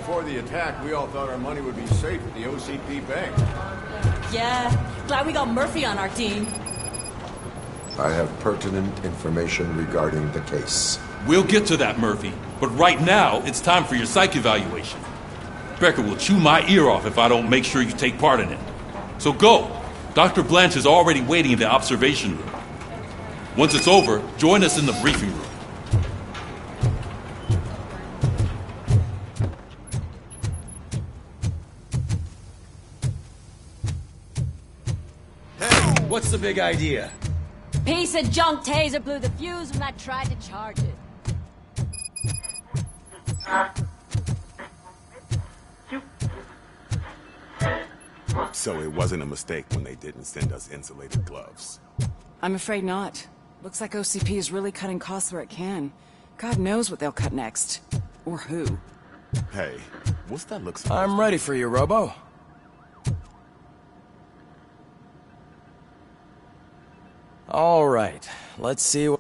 before the attack, we all thought our money would be safe at the OCP bank. Yeah, glad we got Murphy on our team. I have pertinent information regarding the case. We'll get to that, Murphy. But right now, it's time for your psych evaluation. Becker will chew my ear off if I don't make sure you take part in it. So go. Dr. Blanche is already waiting in the observation room. Once it's over, join us in the briefing room. Hey, what's the big idea? Piece of junk taser blew the fuse when I tried to charge it. So it wasn't a mistake when they didn't send us insulated gloves. I'm afraid not. Looks like OCP is really cutting costs where it can. God knows what they'll cut next. Or who. Hey, what's that look like? I'm ready for you, Robo. All right, let's see what...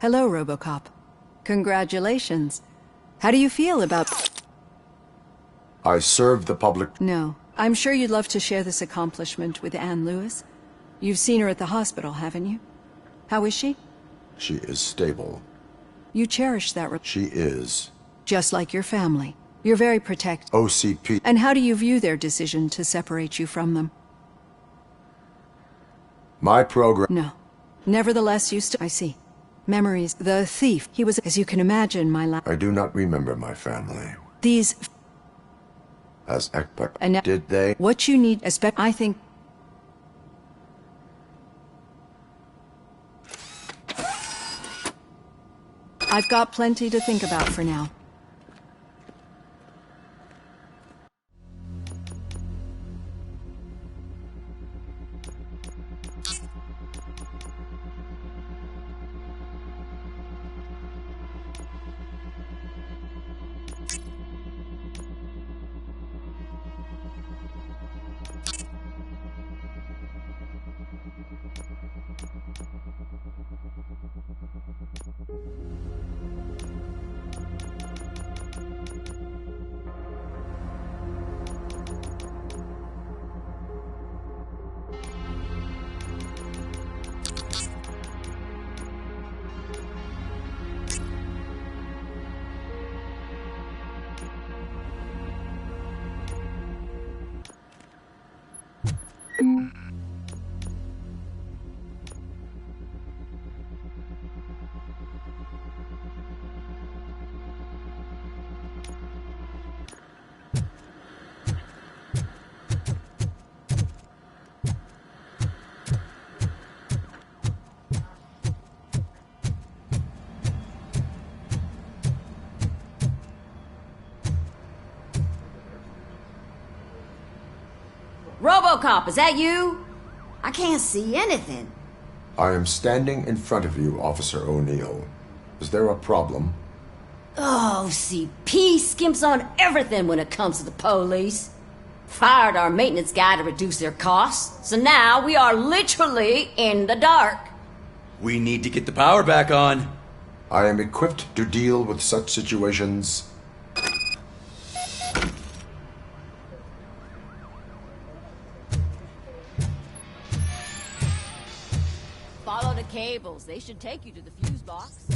Hello, Robocop. Congratulations. How do you feel about... I serve the public. No. I'm sure you'd love to share this accomplishment with Anne Lewis. You've seen her at the hospital, haven't you? How is she? She is stable. You cherish that... She is. Just like your family. You're very protective. OCP. And how do you view their decision to separate you from them? My program... No. Nevertheless, you still... I see. Memories. The thief. He was, as you can imagine, I do not remember my family. These... As Ekpak. And now, did they? What you need, I think... I've got plenty to think about for now. Robocop, is that you? I can't see anything. I am standing in front of you, Officer O'Neill. Is there a problem? Oh, CP skimps on everything when it comes to the police. Fired our maintenance guy to reduce their costs, so now we are literally in the dark. We need to get the power back on. I am equipped to deal with such situations. Follow the cables. They should take you to the fuse box.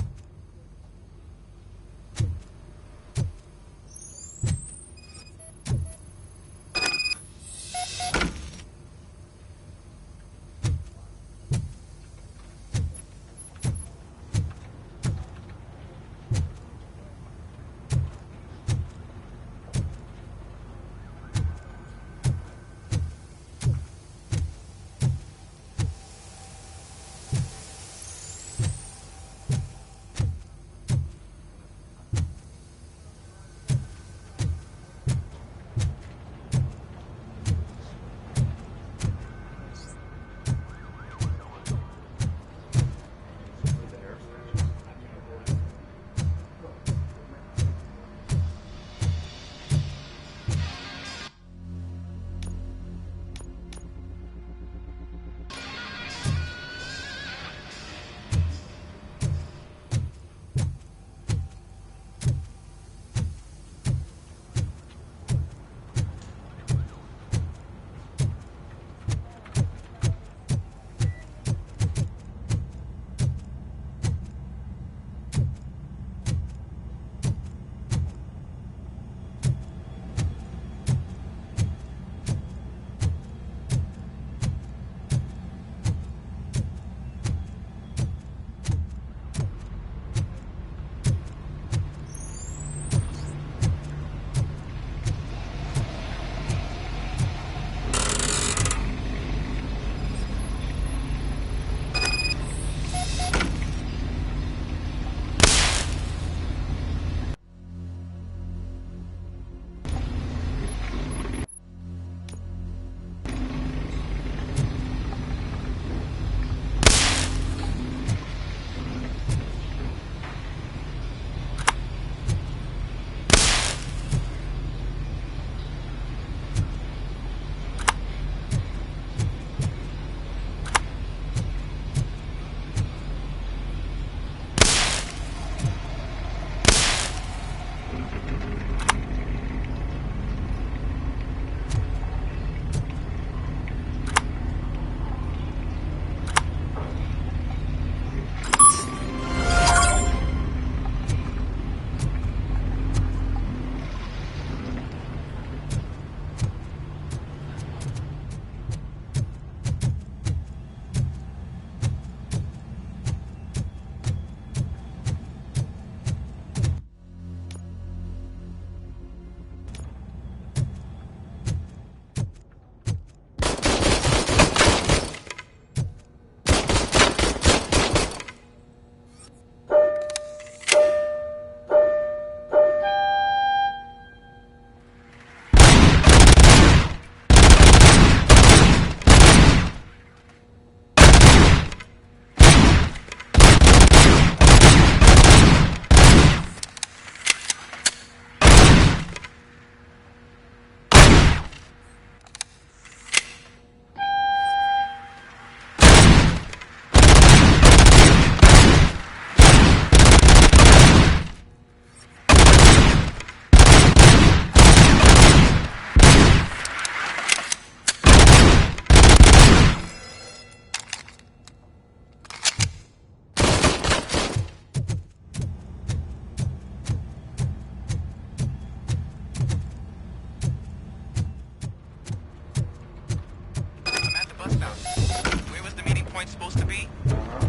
checkpoint's supposed to be?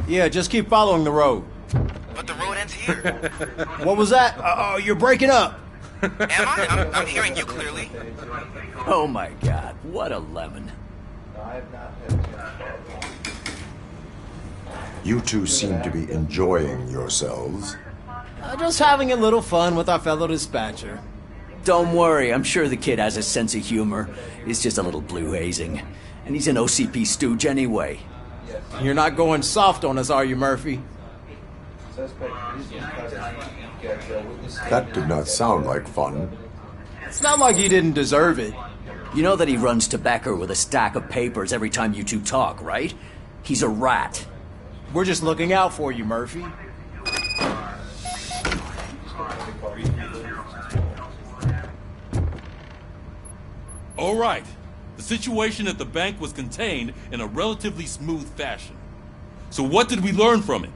Yeah, just keep following the road. But the road ends here. What was that? Oh, you're breaking up. Am I? I'm hearing you clearly. Oh my god, what a lemon. You two seem to be enjoying yourselves. Just having a little fun with our fellow dispatcher. Don't worry, I'm sure the kid has a sense of humor. He's just a little blue hazing. And he's an OCP stooge anyway. You're not going soft on us, are you, Murphy? That did not sound like fun. It's not like you didn't deserve it. You know that he runs to Becker with a stack of papers every time you two talk, right? He's a rat. We're just looking out for you, Murphy. All right. The situation at the bank was contained in a relatively smooth fashion. So what did we learn from it?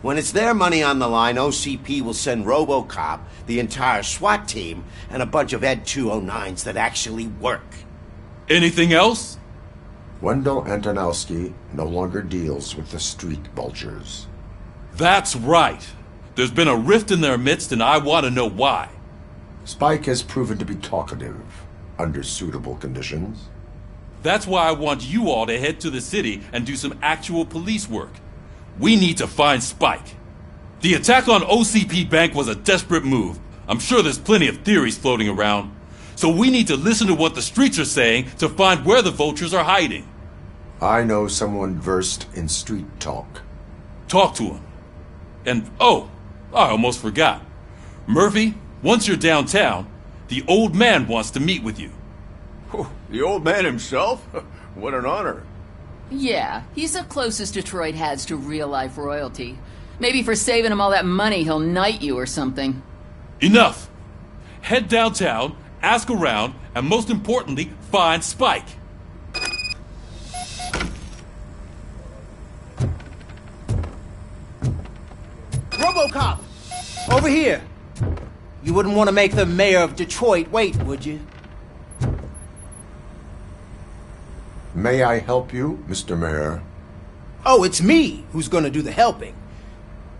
When it's their money on the line, OCP will send Robocop, the entire SWAT team, and a bunch of Ed 209s that actually work. Anything else? Wendell Antonowski no longer deals with the street vultures. That's right. There's been a rift in their midst, and I want to know why. Spike has proven to be talkative under suitable conditions. That's why I want you all to head to the city and do some actual police work. We need to find Spike. The attack on OCP Bank was a desperate move. I'm sure there's plenty of theories floating around. So we need to listen to what the streets are saying to find where the vultures are hiding. I know someone versed in street talk. Talk to him. And, oh, I almost forgot. Murphy, once you're downtown, the old man wants to meet with you. Oh, the old man himself? What an honor. Yeah, he's the closest Detroit has to real-life royalty. Maybe for saving him all that money, he'll knight you or something. Enough! Head downtown, ask around, and most importantly, find Spike. Robocop! Over here! You wouldn't want to make the mayor of Detroit wait, would you? May I help you, Mr. Mayor? Oh, it's me who's gonna do the helping.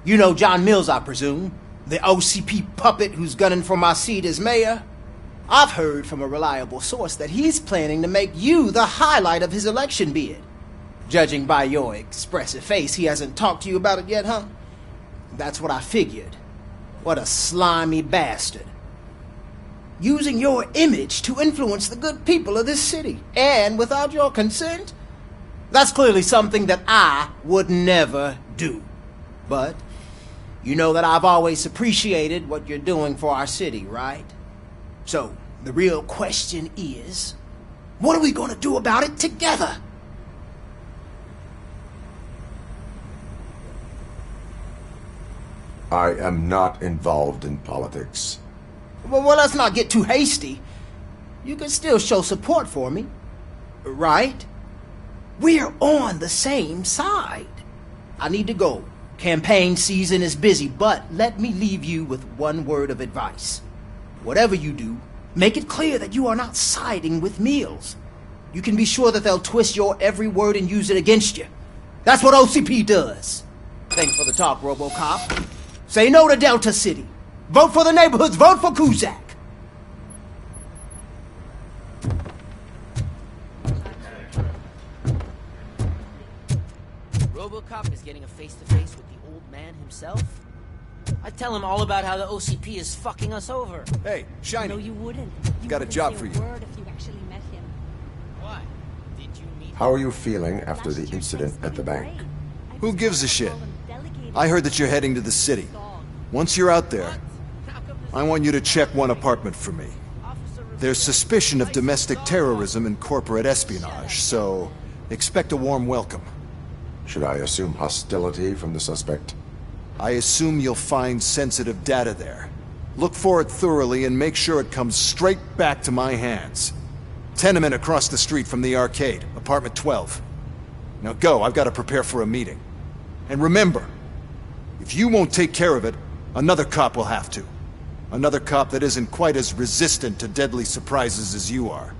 You know John Mills, I presume? The OCP puppet who's gunning for my seat as mayor? I've heard from a reliable source that he's planning to make you the highlight of his election bid. Judging by your expressive face, he hasn't talked to you about it yet, huh? That's what I figured. What a slimy bastard. Using your image to influence the good people of this city, and without your consent? That's clearly something that I would never do. But you know that I've always appreciated what you're doing for our city, right? So, the real question is, what are we going to do about it together? I am not involved in politics. Well, let's not get too hasty. You can still show support for me, right? We're on the same side. I need to go. Campaign season is busy, but let me leave you with one word of advice. Whatever you do, make it clear that you are not siding with Mills. You can be sure that they'll twist your every word and use it against you. That's what OCP does. Thanks for the talk, Robocop. Say no to Delta City. Vote for the neighborhoods. Vote for Kuzak. Robocop is getting a face-to-face with the old man himself? I'd tell him all about how the OCP is fucking us over. Hey, Shiny. No, you wouldn't. You Got a wouldn't job say for a you. word if you actually met him. Why? Did you meet How are you feeling after the incident at the bank? Who gives a shit? I heard that you're heading to the city. Once you're out there, I want you to check one apartment for me. There's suspicion of domestic terrorism and corporate espionage, so expect a warm welcome. Should I assume hostility from the suspect? I assume you'll find sensitive data there. Look for it thoroughly and make sure it comes straight back to my hands. Tenement across the street from the arcade, apartment 12. Now go, I've got to prepare for a meeting. And remember, if you won't take care of it, another cop will have to. Another cop that isn't quite as resistant to deadly surprises as you are.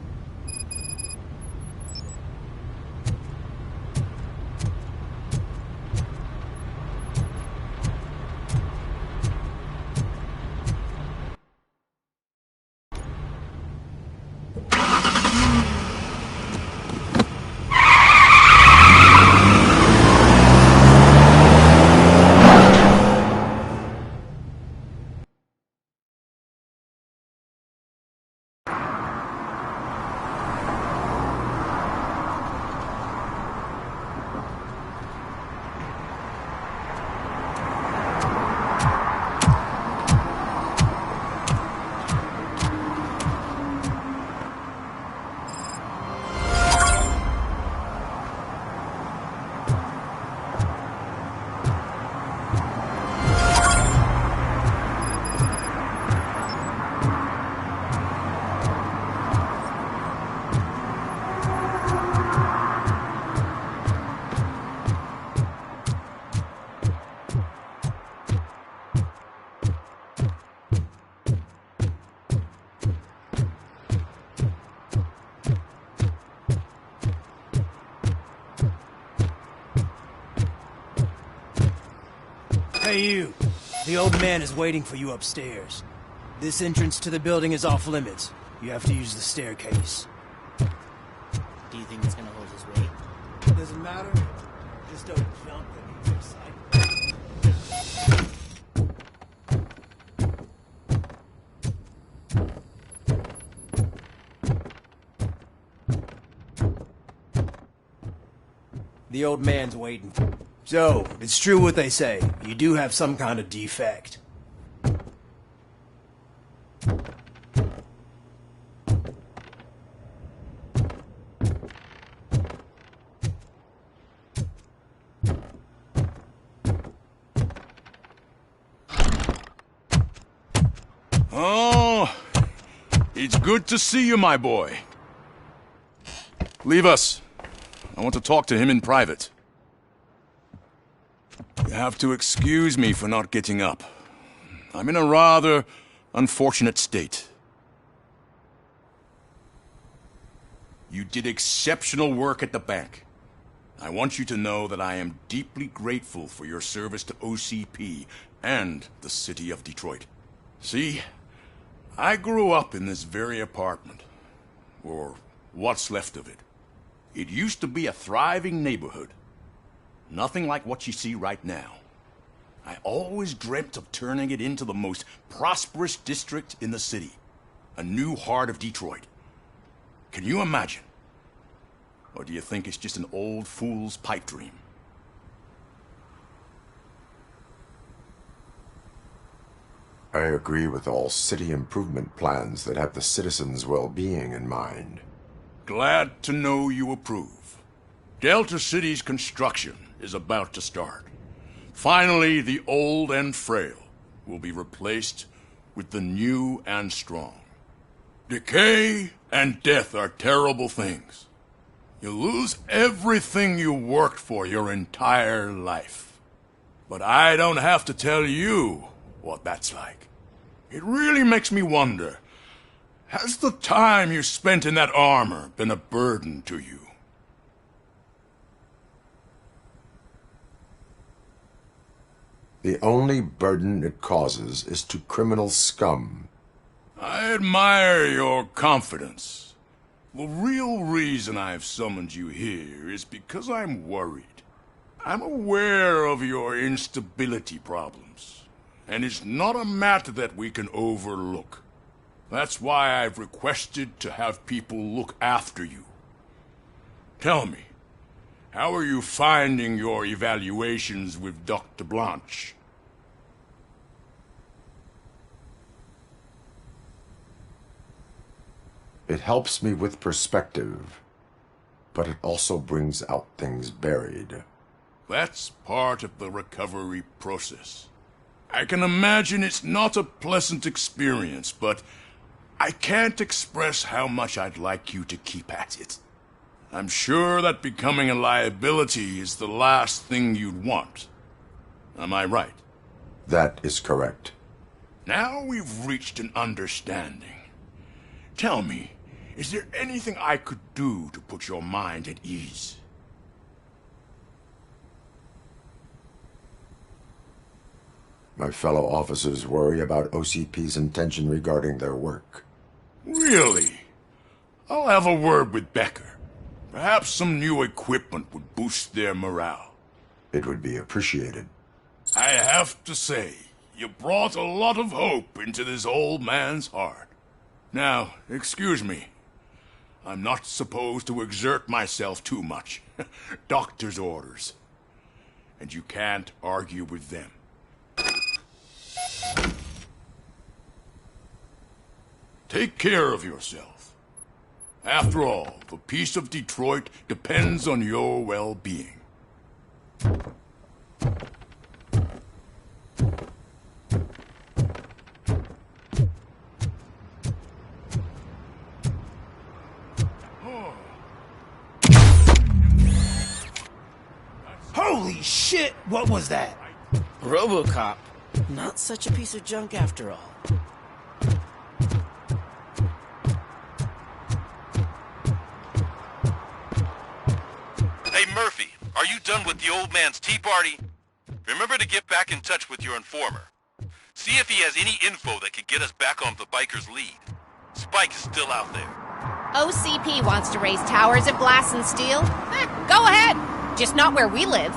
Hey, you. The old man is waiting for you upstairs. This entrance to the building is off limits. You have to use the staircase. Do you think it's gonna hold his weight? Doesn't matter. Just don't jump in your sight. The old man's waiting. So, it's true what they say. You do have some kind of defect. Oh, it's good to see you, my boy. Leave us. I want to talk to him in private. You have to excuse me for not getting up. I'm in a rather unfortunate state. You did exceptional work at the bank. I want you to know that I am deeply grateful for your service to OCP and the city of Detroit. See, I grew up in this very apartment, or what's left of it. It used to be a thriving neighborhood. Nothing like what you see right now. I always dreamt of turning it into the most prosperous district in the city. A new heart of Detroit. Can you imagine? Or do you think it's just an old fool's pipe dream? I agree with all city improvement plans that have the citizens' well-being in mind. Glad to know you approve. Delta City's construction is about to start. Finally, the old and frail will be replaced with the new and strong. Decay and death are terrible things. You lose everything you worked for your entire life. But I don't have to tell you what that's like. It really makes me wonder, has the time you spent in that armor been a burden to you? The only burden it causes is to criminal scum. I admire your confidence. The real reason I've summoned you here is because I'm worried. I'm aware of your instability problems, and it's not a matter that we can overlook. That's why I've requested to have people look after you. Tell me, how are you finding your evaluations with Dr. Blanche? It helps me with perspective, but it also brings out things buried. That's part of the recovery process. I can imagine it's not a pleasant experience, but I can't express how much I'd like you to keep at it. I'm sure that becoming a liability is the last thing you'd want. Am I right? That is correct. Now we've reached an understanding. Tell me, is there anything I could do to put your mind at ease? My fellow officers worry about OCP's intention regarding their work. Really? I'll have a word with Becker. Perhaps some new equipment would boost their morale. It would be appreciated. I have to say, you brought a lot of hope into this old man's heart. Now, excuse me. I'm not supposed to exert myself too much. Doctor's orders. And you can't argue with them. Take care of yourself. After all, the peace of Detroit depends on your well-being. Holy shit! What was that? Robocop. Not such a piece of junk after all. Hey, Murphy, are you done with the old man's tea party? Remember to get back in touch with your informer. See if he has any info that could get us back on the biker's lead. Spike is still out there. OCP wants to raise towers of glass and steel? Go ahead. Just not where we live.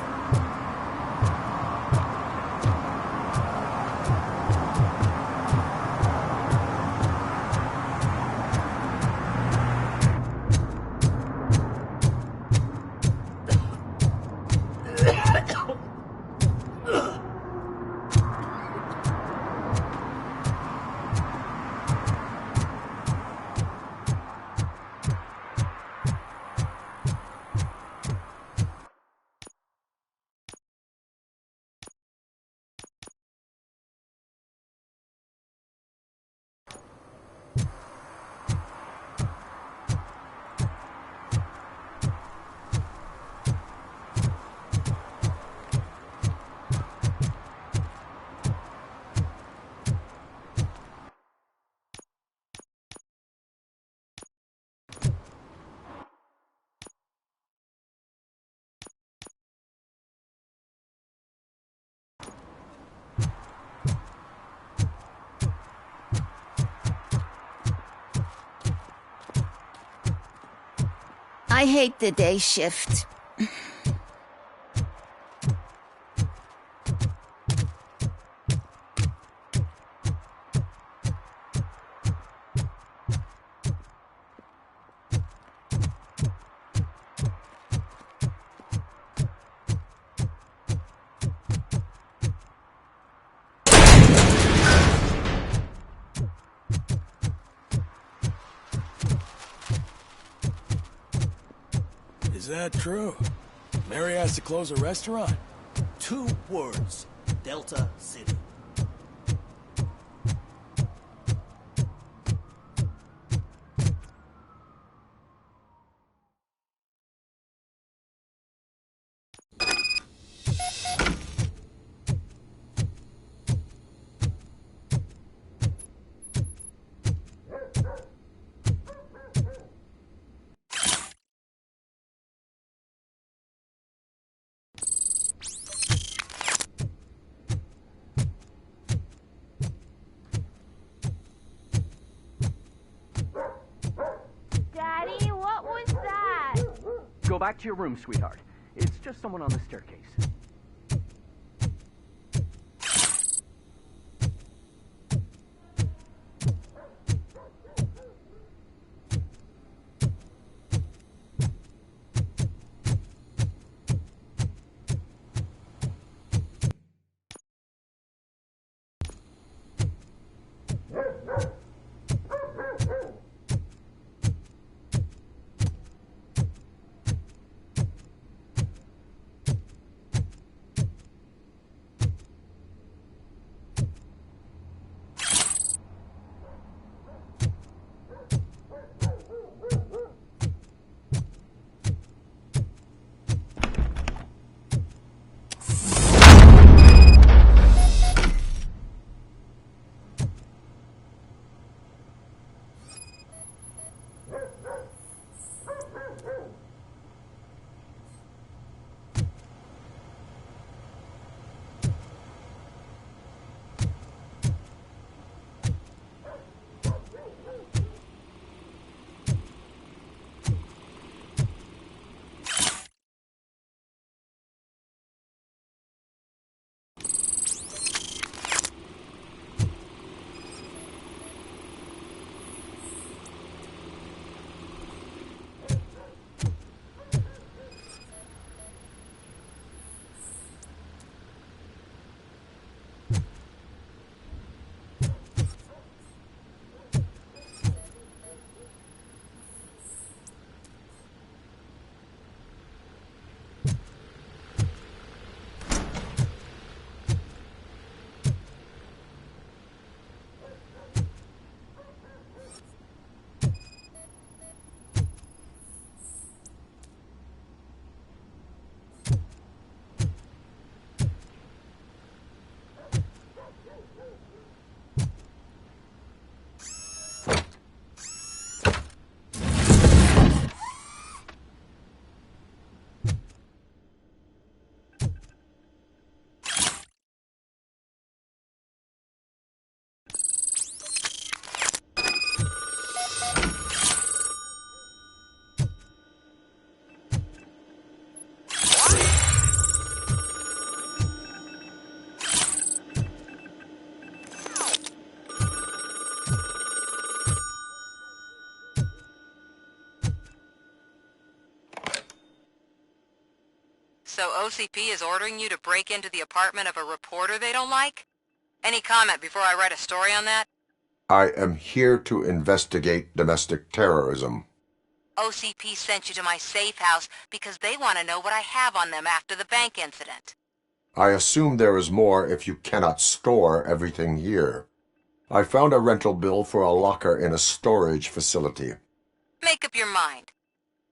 I hate the day shift. Is that true? Mary has to close a restaurant? 2 words. Delta City. Daddy, what was that? Go back to your room, sweetheart. It's just someone on the staircase. So OCP is ordering you to break into the apartment of a reporter they don't like? Any comment before I write a story on that? I am here to investigate domestic terrorism. OCP sent you to my safe house because they want to know what I have on them after the bank incident. I assume there is more if you cannot store everything here. I found a rental bill for a locker in a storage facility. Make up your mind.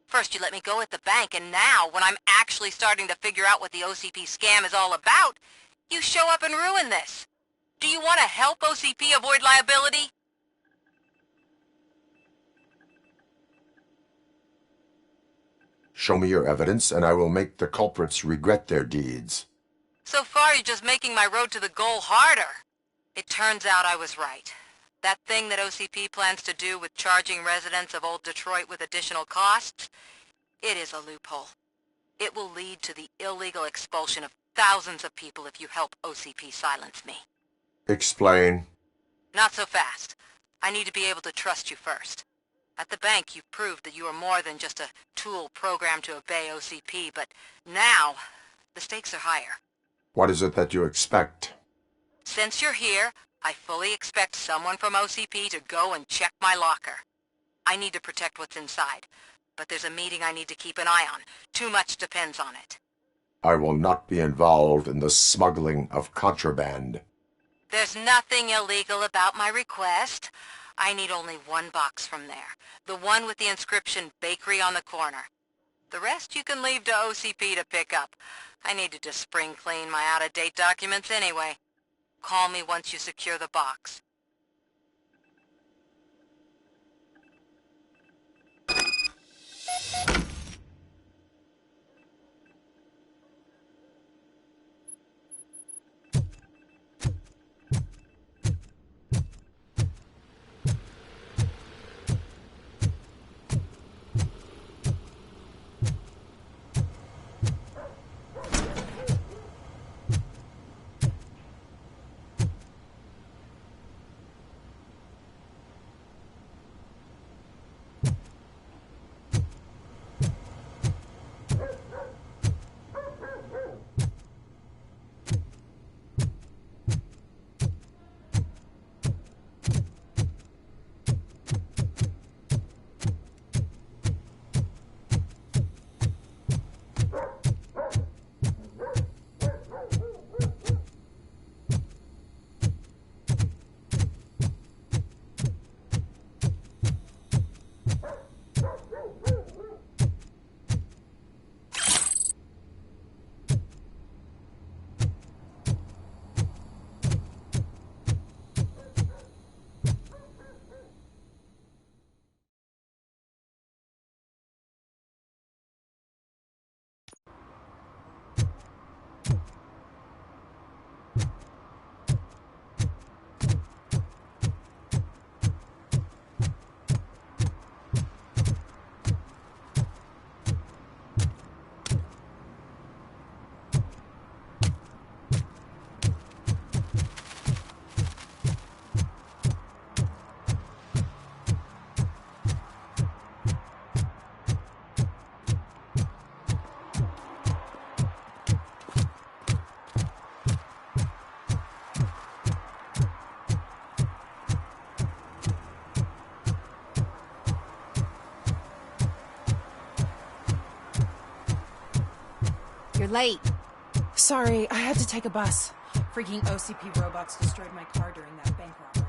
First you let me go at the bank, and now, when I'm actually starting to figure out what the OCP scam is all about, you show up and ruin this. Do you want to help OCP avoid liability? Show me your evidence, and I will make the culprits regret their deeds. So far, you're just making my road to the goal harder. It turns out I was right. That thing that OCP plans to do with charging residents of Old Detroit with additional costs, it is a loophole. It will lead to the illegal expulsion of thousands of people if you help OCP silence me. Explain. Not so fast. I need to be able to trust you first. At the bank, you proved that you are more than just a tool programmed to obey OCP, but now, the stakes are higher. What is it that you expect? Since you're here, I fully expect someone from OCP to go and check my locker. I need to protect what's inside, but there's a meeting I need to keep an eye on. Too much depends on it. I will not be involved in the smuggling of contraband. There's nothing illegal about my request. I need only one box from there. The one with the inscription Bakery on the corner. The rest you can leave to OCP to pick up. I needed to spring clean my out-of-date documents anyway. Call me once you secure the box. You're late. Sorry, I had to take a bus. Freaking OCP robots destroyed my car during that bank robbery.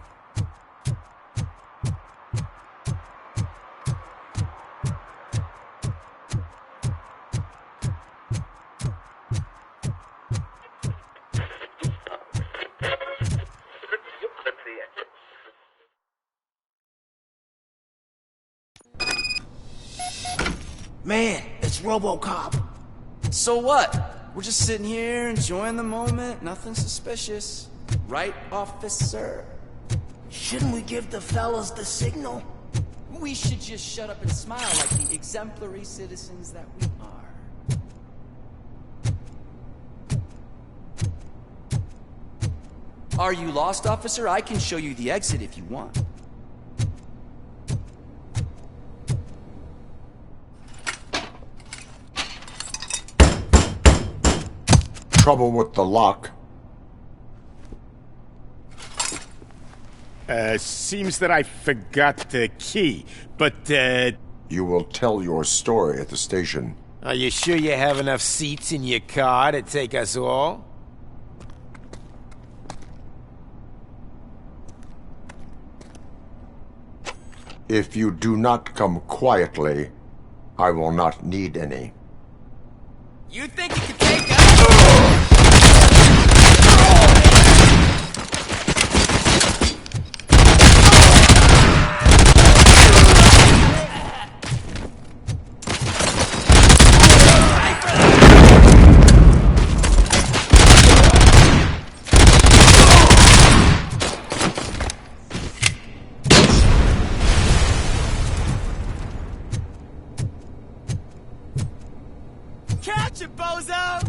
Man, it's Robocop. So what? We're just sitting here enjoying the moment. Nothing suspicious. Right, officer? Shouldn't we give the fellas the signal? We should just shut up and smile like the exemplary citizens that we are. Are you lost, officer? I can show you the exit if you want. trouble with the lock? Seems that I forgot the key, but, You will tell your story at the station. Are you sure you have enough seats in your car to take us all? If you do not come quietly, I will not need any. You think you can take us? Catch it, bozo!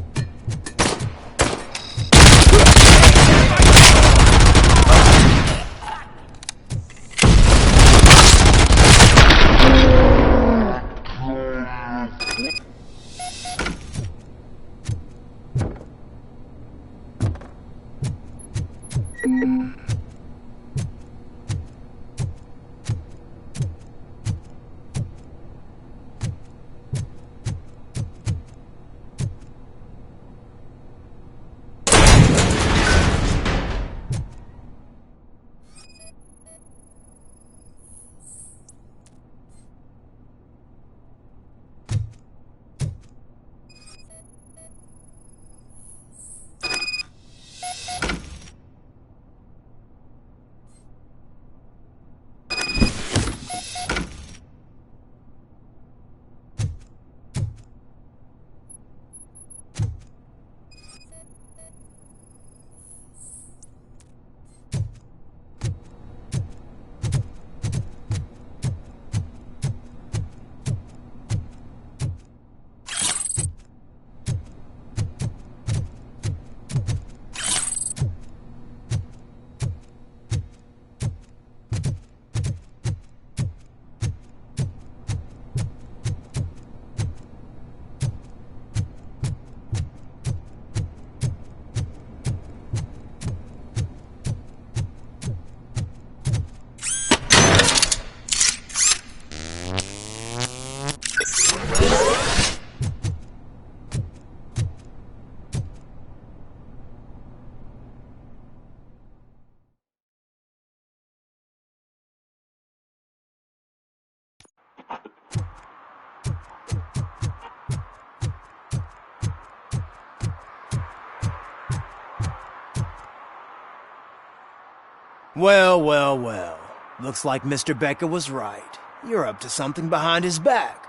Well, well, well. Looks like Mr. Becker was right. You're up to something behind his back.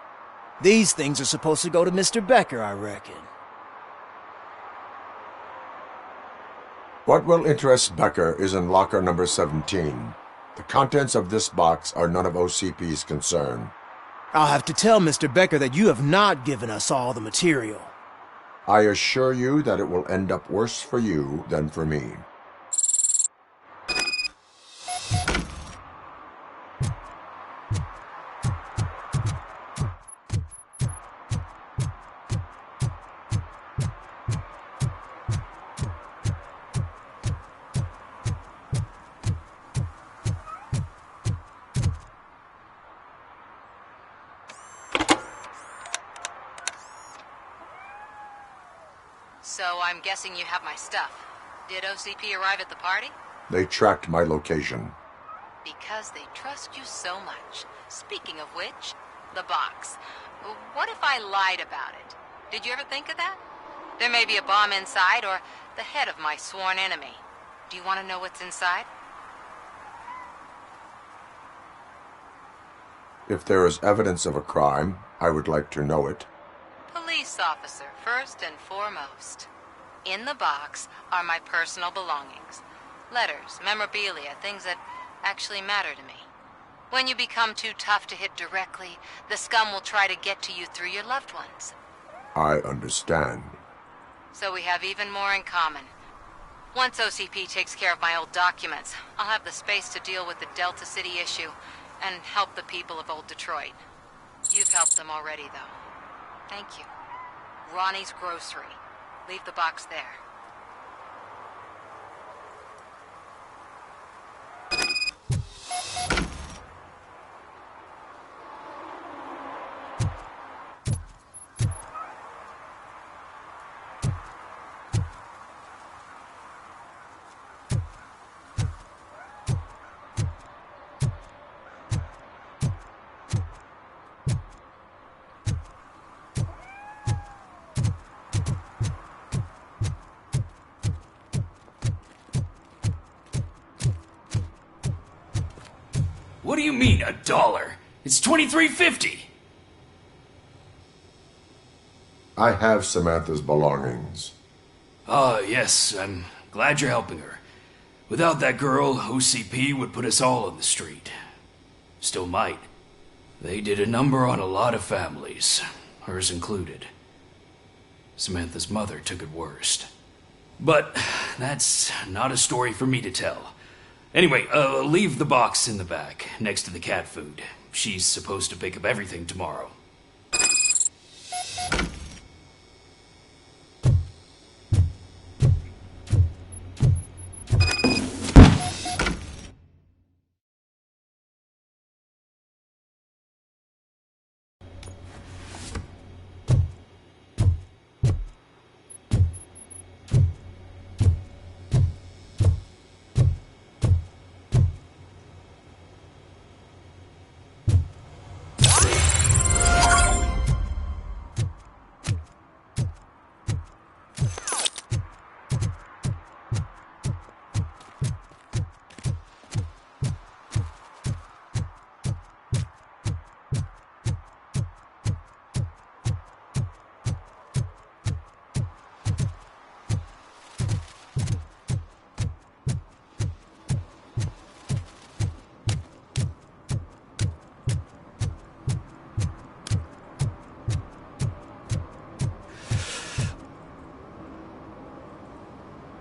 These things are supposed to go to Mr. Becker, I reckon. What will interest Becker is in locker number 17. The contents of this box are none of OCP's concern. I'll have to tell Mr. Becker that you have not given us all the material. I assure you that it will end up worse for you than for me. So I'm guessing you have my stuff. Did OCP arrive at the party? They tracked my location. Because they trust you so much. Speaking of which, the box. What if I lied about it? Did you ever think of that? There may be a bomb inside, or the head of my sworn enemy. Do you want to know what's inside? If there is evidence of a crime, I would like to know it. Police officer, first and foremost. In the box are my personal belongings. Letters, memorabilia, things that actually matter to me. When you become too tough to hit directly, the scum will try to get to you through your loved ones. I understand. So we have even more in common. Once OCP takes care of my old documents, I'll have the space to deal with the Delta City issue and help the people of Old Detroit. You've helped them already, though. Thank you. Ronnie's Grocery. Leave the box there. What do you mean, $1? It's $23.50. I have Samantha's belongings. Yes, I'm glad you're helping her. Without that girl, OCP would put us all on the street. Still might. They did a number on a lot of families, hers included. Samantha's mother took it worst. But that's not a story for me to tell. Anyway, leave the box in the back, next to the cat food. She's supposed to pick up everything tomorrow.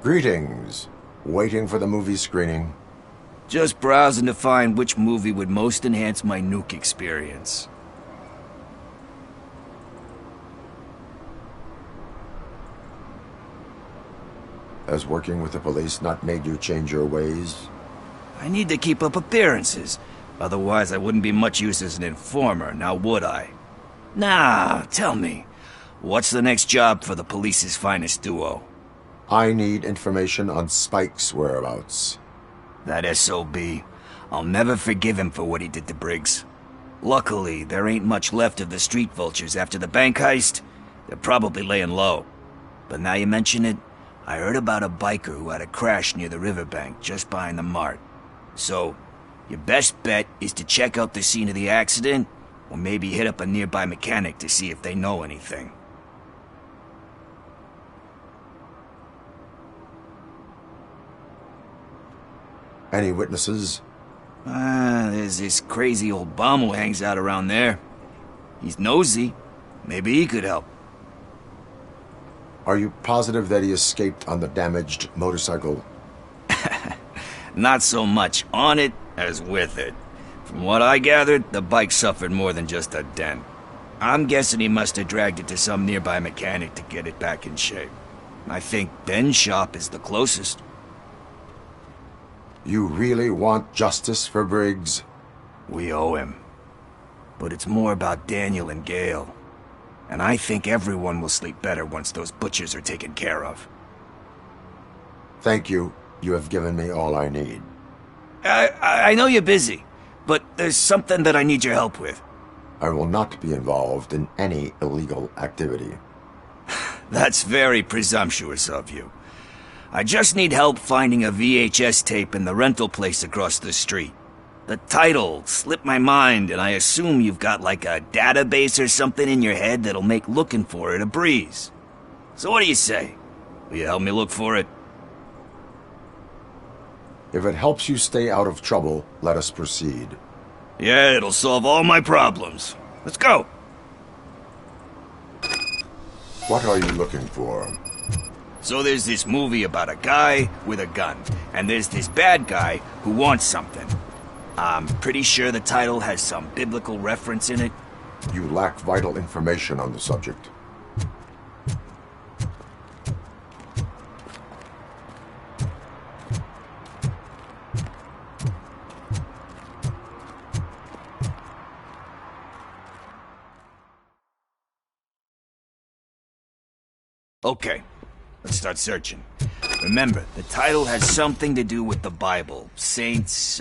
Greetings. Waiting for the movie screening. Just browsing to find which movie would most enhance my nuke experience. Has working with the police not made you change your ways? I need to keep up appearances. Otherwise, I wouldn't be much use as an informer, now would I? Nah, tell me. What's the next job for the police's finest duo? I need information on Spike's whereabouts. That SOB. I'll never forgive him for what he did to Briggs. Luckily, there ain't much left of the street vultures after the bank heist. They're probably laying low. But now you mention it, I heard about a biker who had a crash near the riverbank just behind the mart. So, your best bet is to check out the scene of the accident, or maybe hit up a nearby mechanic to see if they know anything. Any witnesses? There's this crazy old bum who hangs out around there. He's nosy. Maybe he could help. Are you positive that he escaped on the damaged motorcycle? Not so much on it as with it. From what I gathered, the bike suffered more than just a dent. I'm guessing he must have dragged it to some nearby mechanic to get it back in shape. I think Ben's shop is the closest. You really want justice for Briggs? We owe him. But it's more about Daniel and Gale. And I think everyone will sleep better once those butchers are taken care of. Thank you. You have given me all I need. I know you're busy, but there's something that I need your help with. I will not be involved in any illegal activity. That's very presumptuous of you. I just need help finding a VHS tape in the rental place across the street. The title slipped my mind, and I assume you've got like a database or something in your head that'll make looking for it a breeze. So what do you say? Will you help me look for it? If it helps you stay out of trouble, let us proceed. Yeah, it'll solve all my problems. Let's go. What are you looking for? So there's this movie about a guy with a gun, and there's this bad guy who wants something. I'm pretty sure the title has some biblical reference in it. You lack vital information on the subject. Okay, let's start searching. Remember, the title has something to do with the Bible, saints,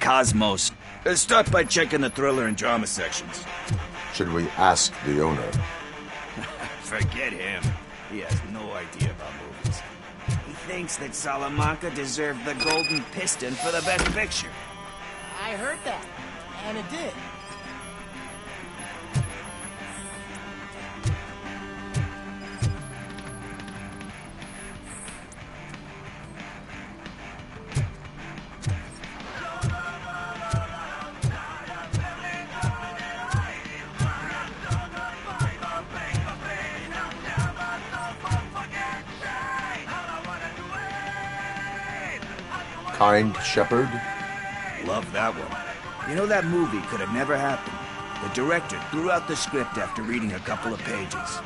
cosmos. Let's start by checking the thriller and drama sections. Should we ask the owner? Forget him. He has no idea about movies. He thinks that Salamanca deserved the Golden Piston for the Best Picture. I heard that, and it did. Kind Shepherd? Love that one. You know, that movie could have never happened. The director threw out the script after reading a couple of pages.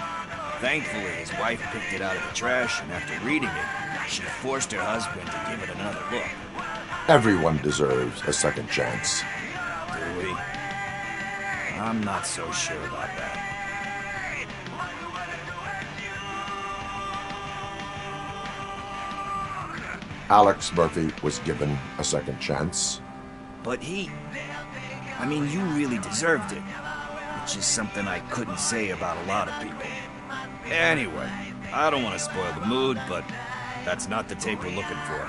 Thankfully, his wife picked it out of the trash, and after reading it, she forced her husband to give it another look. Everyone deserves a second chance. Do we? I'm not so sure about that. Alex Murphy was given a second chance. But I mean, you really deserved it. Which is something I couldn't say about a lot of people. Anyway, I don't want to spoil the mood, but that's not the tape we're looking for.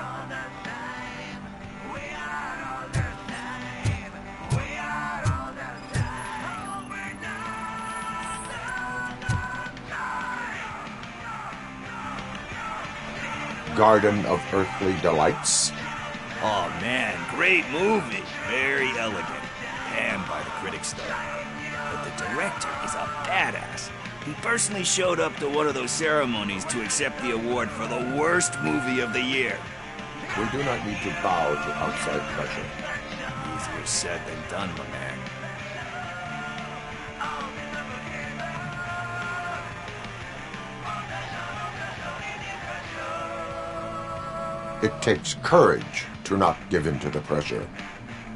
Garden of Earthly Delights. Oh man, great movie. Very elegant. Panned by the critics though. But the director is a badass. He personally showed up to one of those ceremonies to accept the award for the worst movie of the year. We do not need to bow to outside pressure. Easier said than done, my man. It takes courage to not give in to the pressure.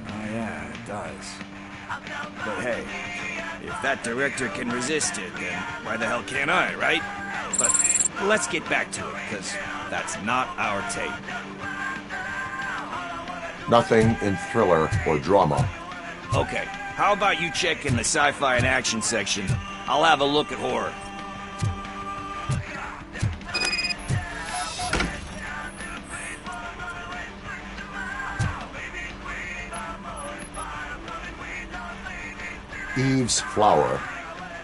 Oh yeah, it does. But hey, if that director can resist it, then why the hell can't I, right? But let's get back to it, because that's not our tape. Nothing in thriller or drama. Okay, how about you check in the sci-fi and action section? I'll have a look at horror. Eve's Flower.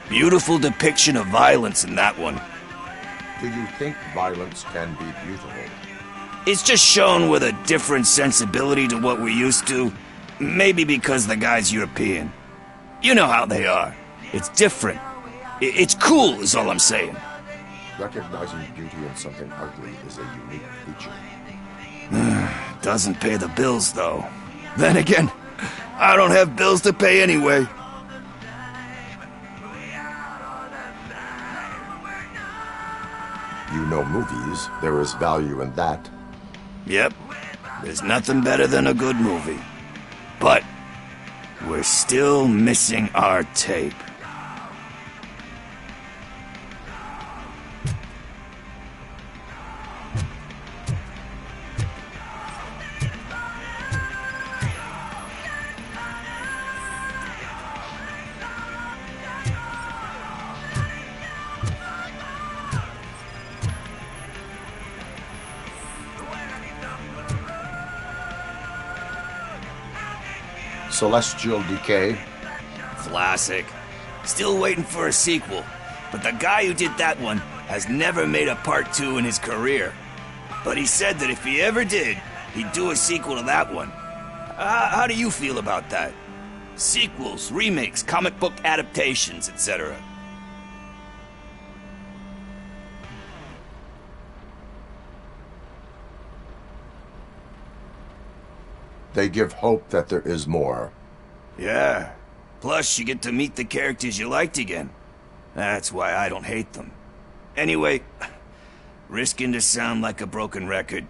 Beautiful depiction of violence in that one. Do you think violence can be beautiful? It's just shown with a different sensibility to what we're used to. Maybe because the guy's European. You know how they are. It's different. It's cool, is all I'm saying. Recognizing beauty in something ugly is a unique feature. Doesn't pay the bills, though. Then again, I don't have bills to pay anyway. You know movies. There is value in that. Yep. There's nothing better than a good movie. But we're still missing our tape. Celestial Decay. Classic. Still waiting for a sequel. But the guy who did that one has never made a part 2 in his career. But he said that if he ever did, he'd do a sequel to that one. How do you feel about that? Sequels, remakes, comic book adaptations, etc. They give hope that there is more. Yeah. Plus, you get to meet the characters you liked again. That's why I don't hate them. Anyway, risking to sound like a broken record,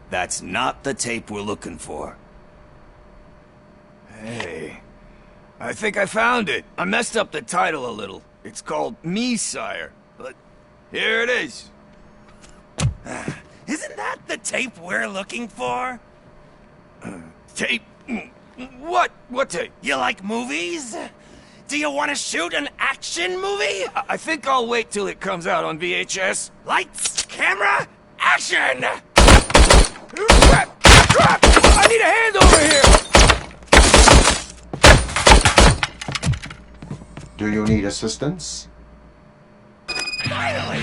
that's not the tape we're looking for. Hey, I think I found it. I messed up the title a little. It's called Me, Sire. But here it is. Isn't that the tape we're looking for? Tape? What? What tape? You like movies? Do you want to shoot an action movie? I think I'll wait till it comes out on VHS. Lights, camera, action! Crap! Crap! I need a hand over here! Do you need assistance? Finally,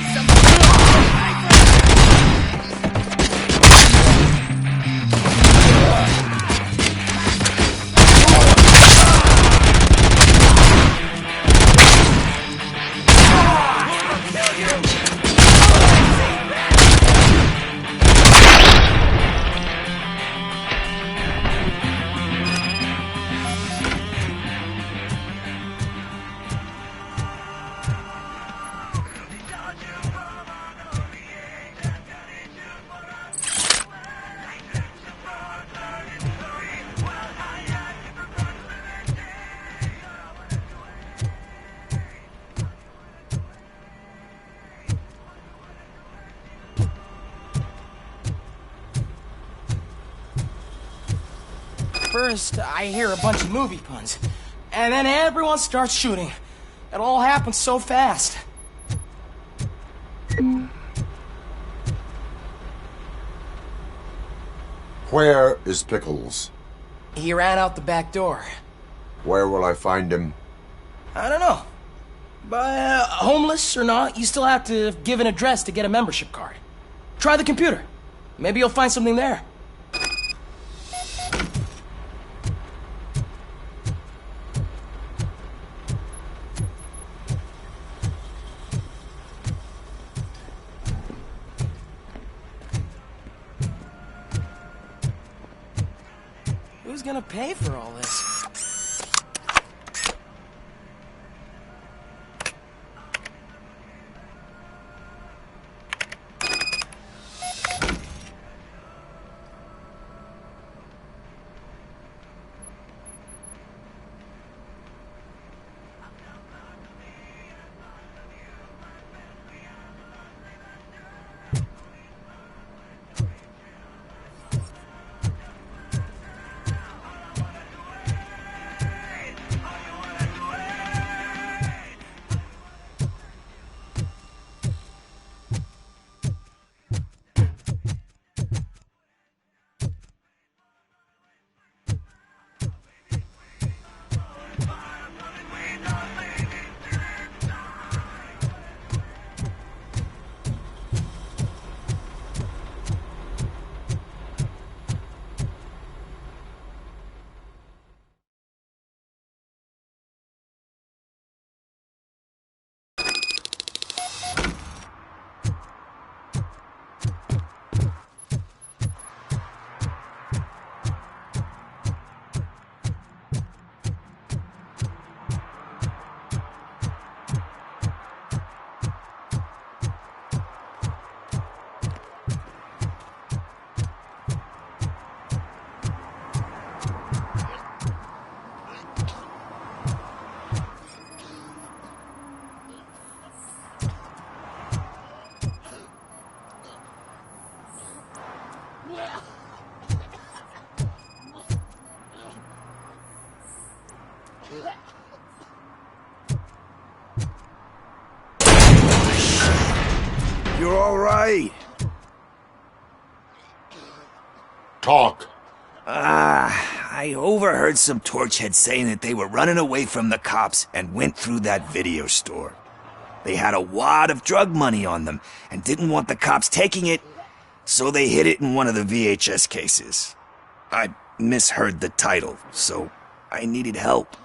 First, I hear a bunch of movie puns, and then everyone starts shooting. It all happens so fast. Where is Pickles? He ran out the back door. Where will I find him? I don't know. But homeless or not, you still have to give an address to get a membership card. Try the computer. Maybe you'll find something there. Who's gonna pay for all this? You're all right. Talk. I overheard some torchheads saying that they were running away from the cops and went through that video store. They had a wad of drug money on them and didn't want the cops taking it, so they hid it in one of the VHS cases. I misheard the title, so I needed help.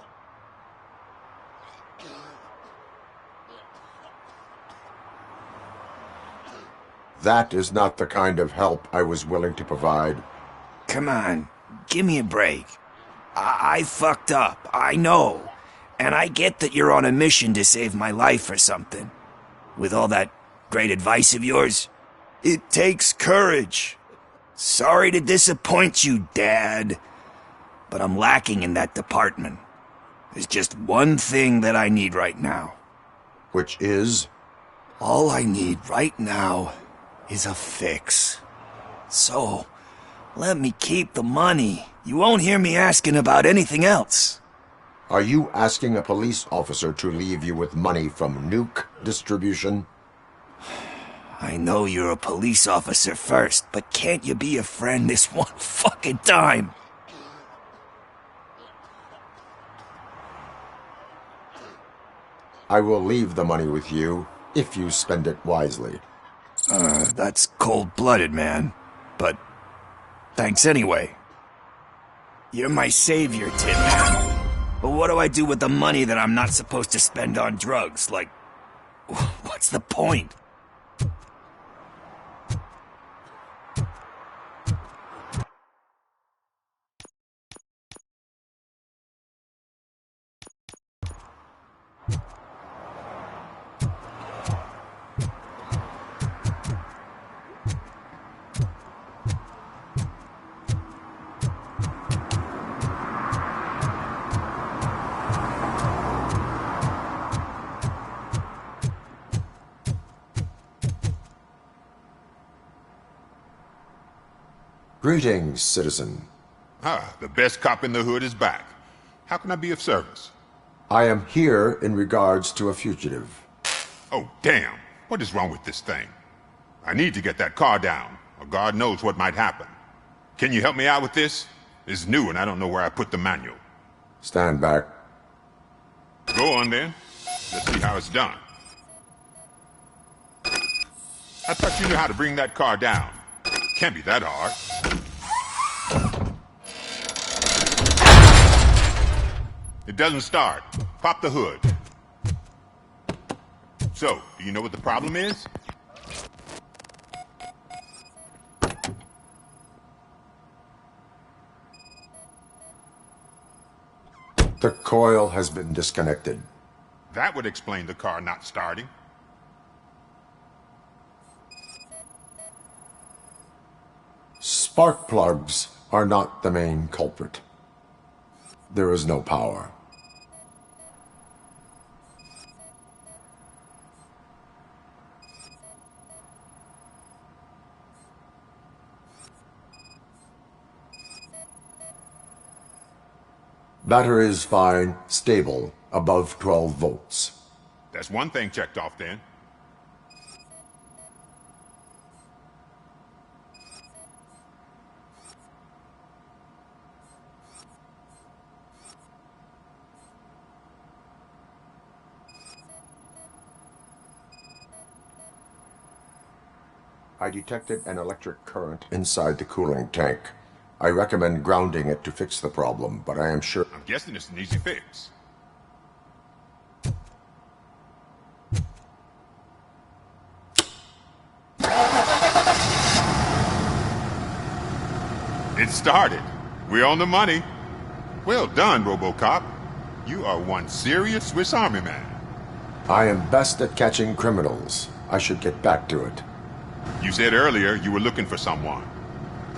That is not the kind of help I was willing to provide. Come on, give me a break. I fucked up, I know. And I get that you're on a mission to save my life or something. With all that great advice of yours, it takes courage. Sorry to disappoint you, Dad. But I'm lacking in that department. There's just one thing that I need right now. Which is? All I need right now is a fix. So, let me keep the money. You won't hear me asking about anything else. Are you asking a police officer to leave you with money from nuke distribution? I know you're a police officer first, but can't you be a friend this one fucking time? I will leave the money with you, if you spend it wisely. That's cold-blooded, man. But thanks anyway. You're my savior, Tin Man. But what do I do with the money that I'm not supposed to spend on drugs? Like, what's the point? Greetings, citizen. Ah, the best cop in the hood is back. How can I be of service? I am here in regards to a fugitive. Oh, damn. What is wrong with this thing? I need to get that car down, or God knows what might happen. Can you help me out with this? It's new and I don't know where I put the manual. Stand back. Go on then. Let's see how it's done. I thought you knew how to bring that car down. Can't be that hard. It doesn't start. Pop the hood. So, do you know what the problem is? The coil has been disconnected. That would explain the car not starting. Spark plugs are not the main culprit. There is no power. Battery is fine, stable, above 12 volts. That's one thing checked off then. I detected an electric current inside the cooling tank. I recommend grounding it to fix the problem, but I am sure... I'm guessing it's an easy fix. It started. We're on the money. Well done, Robocop. You are one serious Swiss Army man. I am best at catching criminals. I should get back to it. You said earlier you were looking for someone.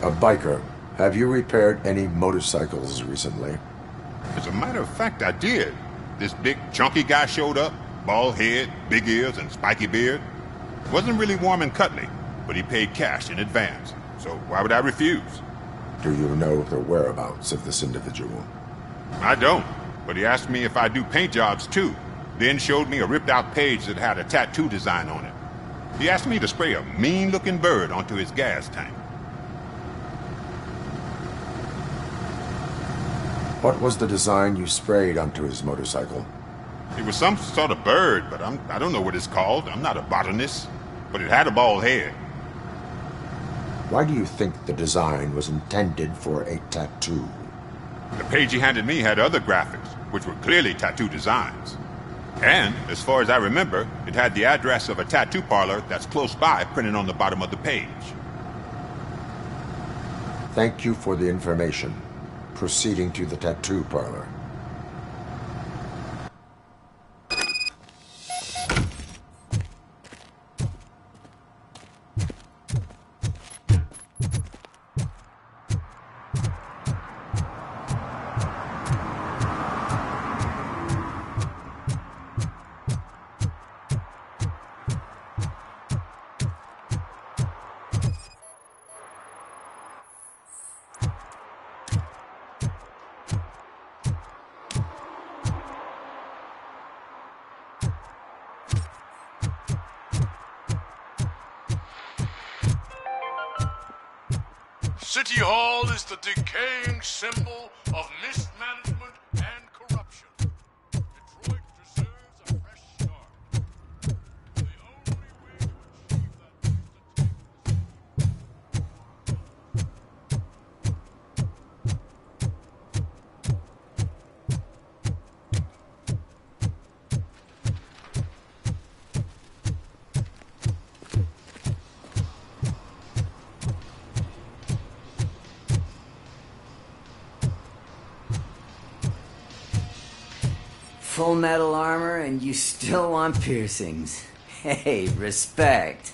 A biker. Have you repaired any motorcycles recently? As a matter of fact, I did. This big, chunky guy showed up. Bald head, big ears, and spiky beard. Wasn't really warm and cuddly, but he paid cash in advance. So why would I refuse? Do you know the whereabouts of this individual? I don't, but he asked me if I do paint jobs too. Then showed me a ripped-out page that had a tattoo design on it. He asked me to spray a mean-looking bird onto his gas tank. What was the design you sprayed onto his motorcycle? It was some sort of bird, but I don't know what it's called. I'm not a botanist. But it had a bald head. Why do you think the design was intended for a tattoo? The page he handed me had other graphics, which were clearly tattoo designs. And, as far as I remember, it had the address of a tattoo parlor that's close by printed on the bottom of the page. Thank you for the information. Proceeding to the tattoo parlor. City Hall is the decaying symbol of mismanagement and corruption. Detroit deserves a fresh start. The only way to achieve that is to take Full metal armor and you still want piercings. Hey, respect.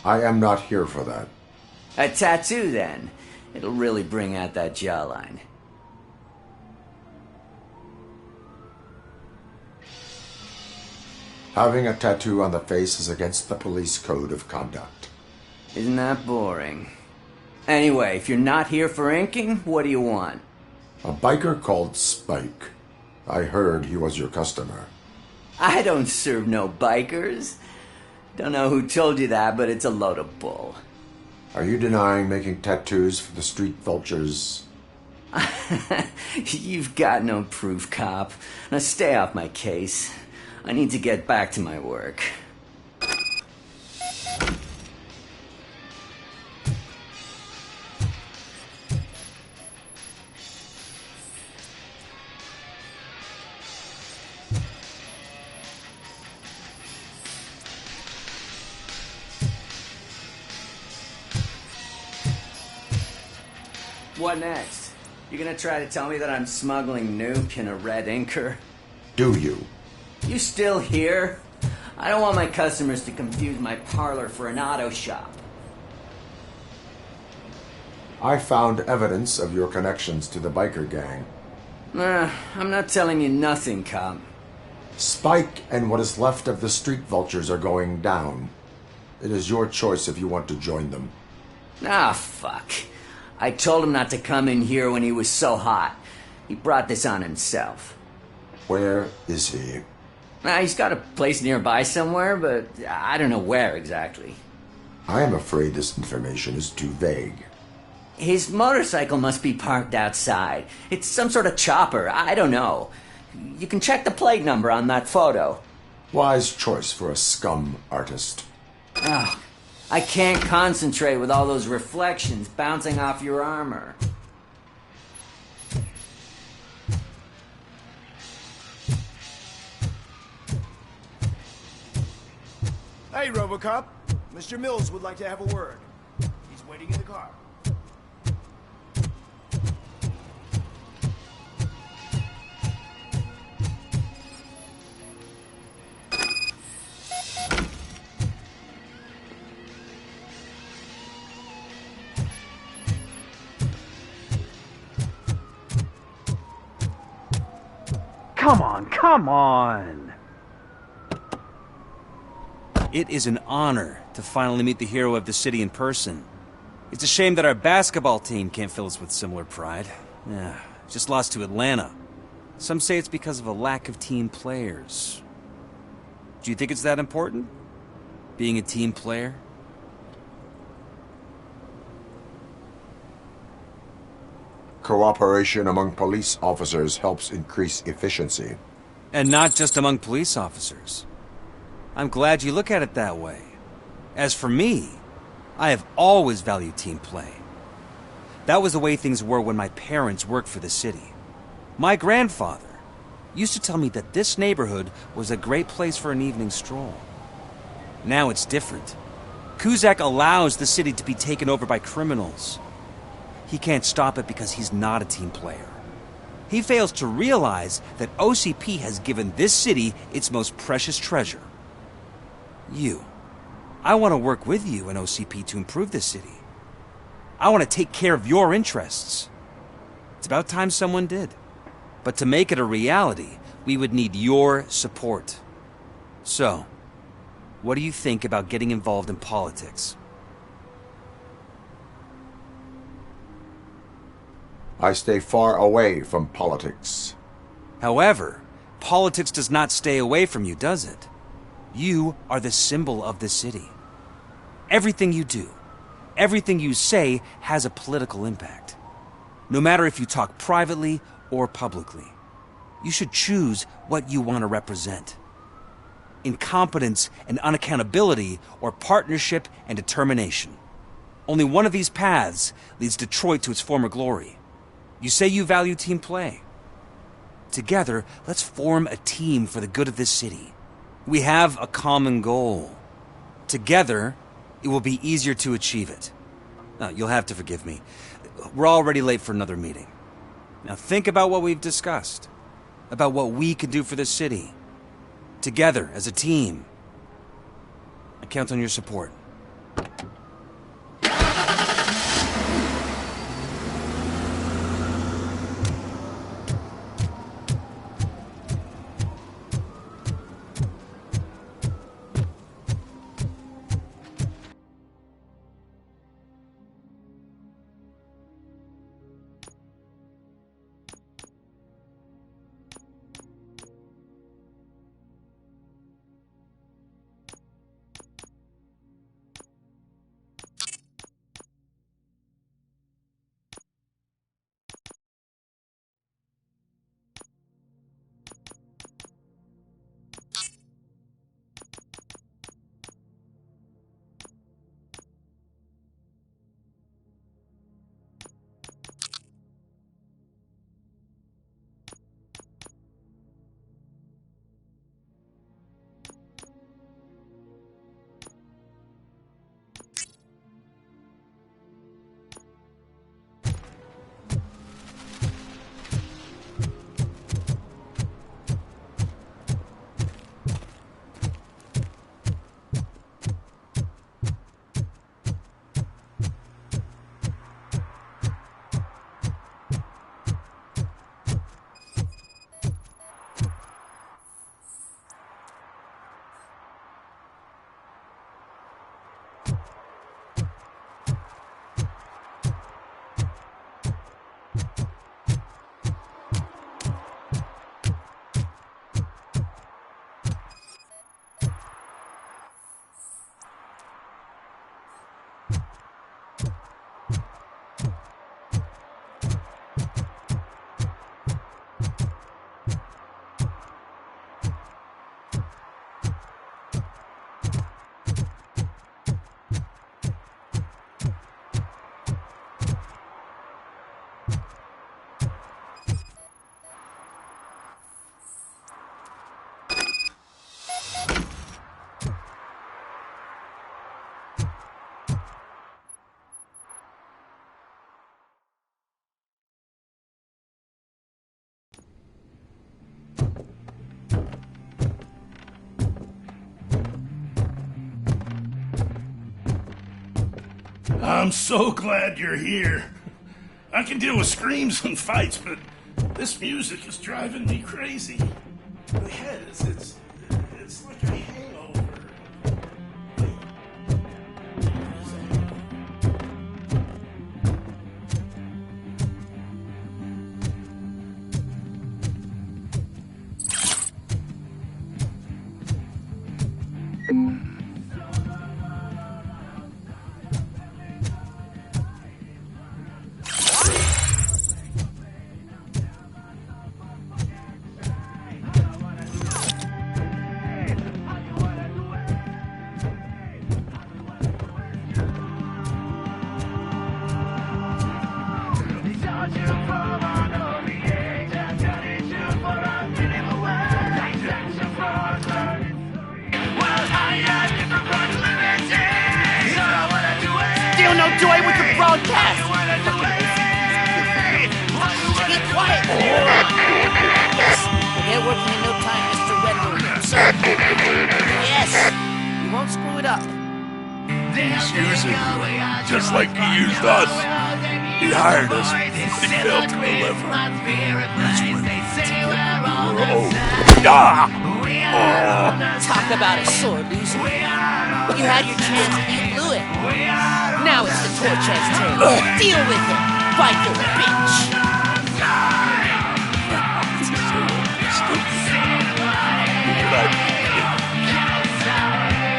I am not here for that. A tattoo, then. It'll really bring out that jawline. Having a tattoo on the face is against the police code of conduct. Isn't that boring? Anyway, if you're not here for inking, what do you want? A biker called Spike. I heard he was your customer. I don't serve no bikers. Don't know who told you that, but it's a load of bull. Are you denying making tattoos for the street vultures? You've got no proof, cop. Now stay off my case. I need to get back to my work. What next? You gonna try to tell me that I'm smuggling nuke in a red inker? Do you? You still here? I don't want my customers to confuse my parlor for an auto shop. I found evidence of your connections to the biker gang. I'm not telling you nothing, cop. Spike and what is left of the street vultures are going down. It is your choice if you want to join them. Ah, fuck. I told him not to come in here when he was so hot. He brought this on himself. Where is he? He's got a place nearby somewhere, but I don't know where exactly. I am afraid this information is too vague. His motorcycle must be parked outside. It's some sort of chopper. I don't know. You can check the plate number on that photo. Wise choice for a scum artist. Ah, I can't concentrate with all those reflections bouncing off your armor. Hey, Robocop. Mr. Mills would like to have a word. He's waiting in the car. Come on! It is an honor to finally meet the hero of the city in person. It's a shame that our basketball team can't fill us with similar pride. Yeah, just lost to Atlanta. Some say it's because of a lack of team players. Do you think it's that important? Being a team player? Cooperation among police officers helps increase efficiency. And not just among police officers. I'm glad you look at it that way. As for me, I have always valued team play. That was the way things were when my parents worked for the city. My grandfather used to tell me that this neighborhood was a great place for an evening stroll. Now it's different. Kuzak allows the city to be taken over by criminals. He can't stop it because he's not a team player. He fails to realize that OCP has given this city its most precious treasure. You. I want to work with you and OCP to improve this city. I want to take care of your interests. It's about time someone did. But to make it a reality, we would need your support. So, what do you think about getting involved in politics? I stay far away from politics. However, politics does not stay away from you, does it? You are the symbol of the city. Everything you do, everything you say has a political impact. No matter if you talk privately or publicly, you should choose what you want to represent. Incompetence and unaccountability, or partnership and determination. Only one of these paths leads Detroit to its former glory. You say you value team play. Together, let's form a team for the good of this city. We have a common goal. Together, it will be easier to achieve it. Now, you'll have to forgive me. We're already late for another meeting. Now think about what we've discussed. About what we can do for this city. Together, as a team. I count on your support. I'm so glad you're here. I can deal with screams and fights, but this music is driving me crazy. My head it's like a hangover. Still no joy with the broadcast! Be quiet! Yes, they're working in no time, Mr. Wendell. Sir. Yes, you won't screw it up. He's using me, just like he used us. He hired us, but he failed to deliver. That's when we were old. Ah! Talk about a sore loser. You had your chance, you blew it. Now it's the Torch's turn. Deal with it, biker bitch.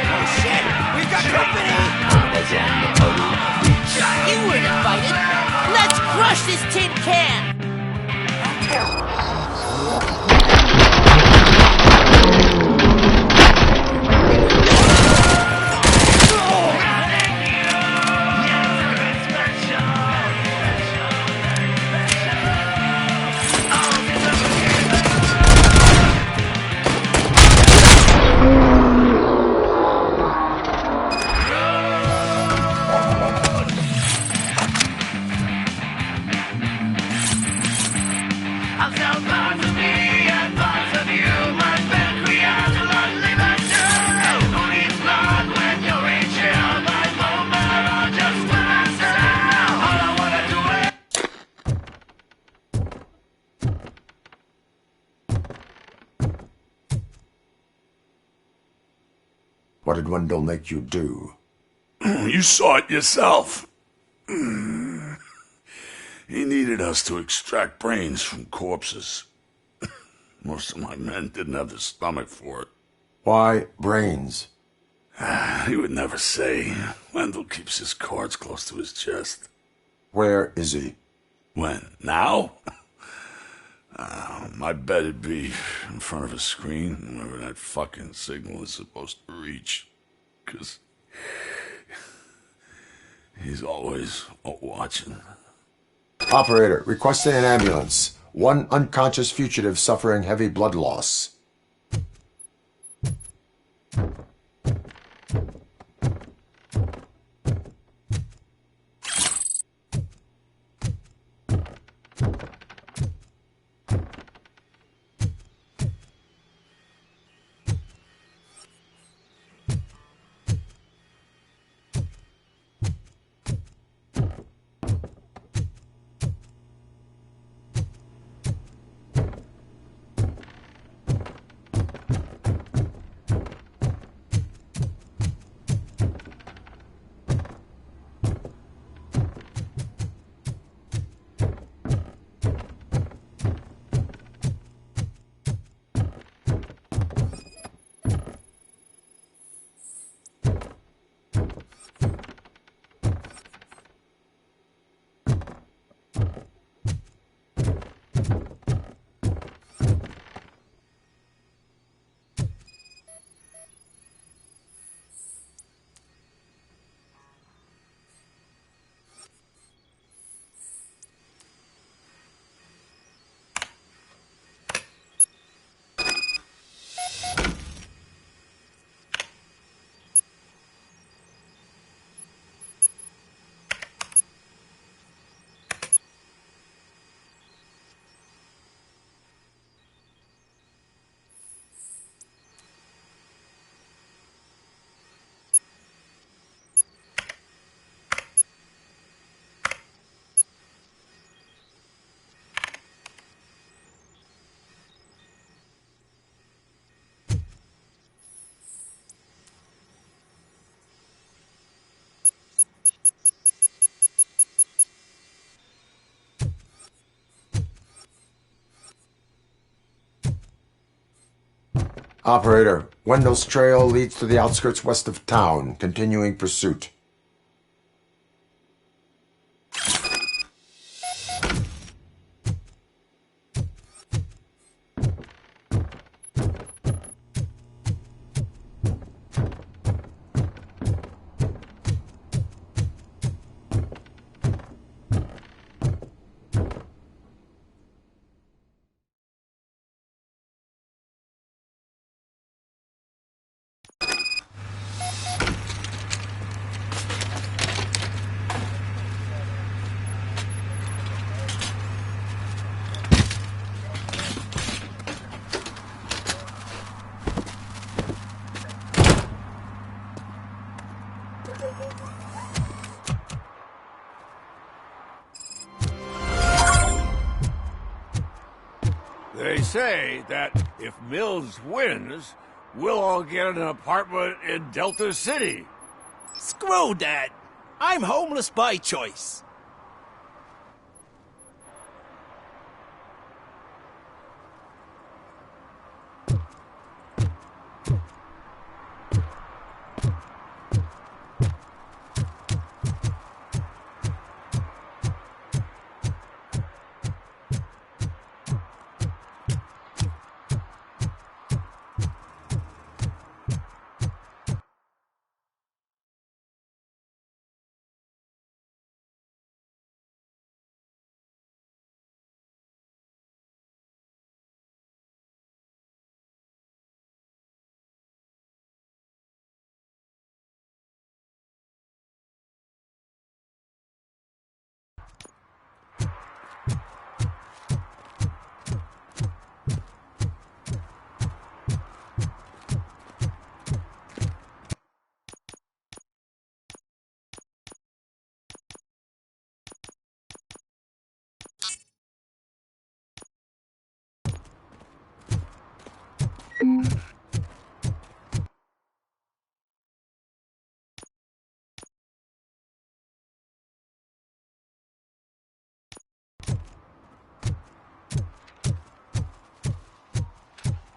Oh shit, we've got company! this tin can! What did Wendell make you do? You saw it yourself. He needed us to extract brains from corpses. Most of my men didn't have the stomach for it. Why brains? He would never say. Wendell keeps his cards close to his chest. Where is he? When? Now? My bet it'd be in front of a screen, wherever that fucking signal is supposed to reach. 'Cause he's always watching. Operator, requesting an ambulance. One unconscious fugitive suffering heavy blood loss. Operator, Wendell's trail leads to the outskirts west of town, continuing pursuit. They say that if Mills wins, we'll all get an apartment in Delta City. Screw that! I'm homeless by choice.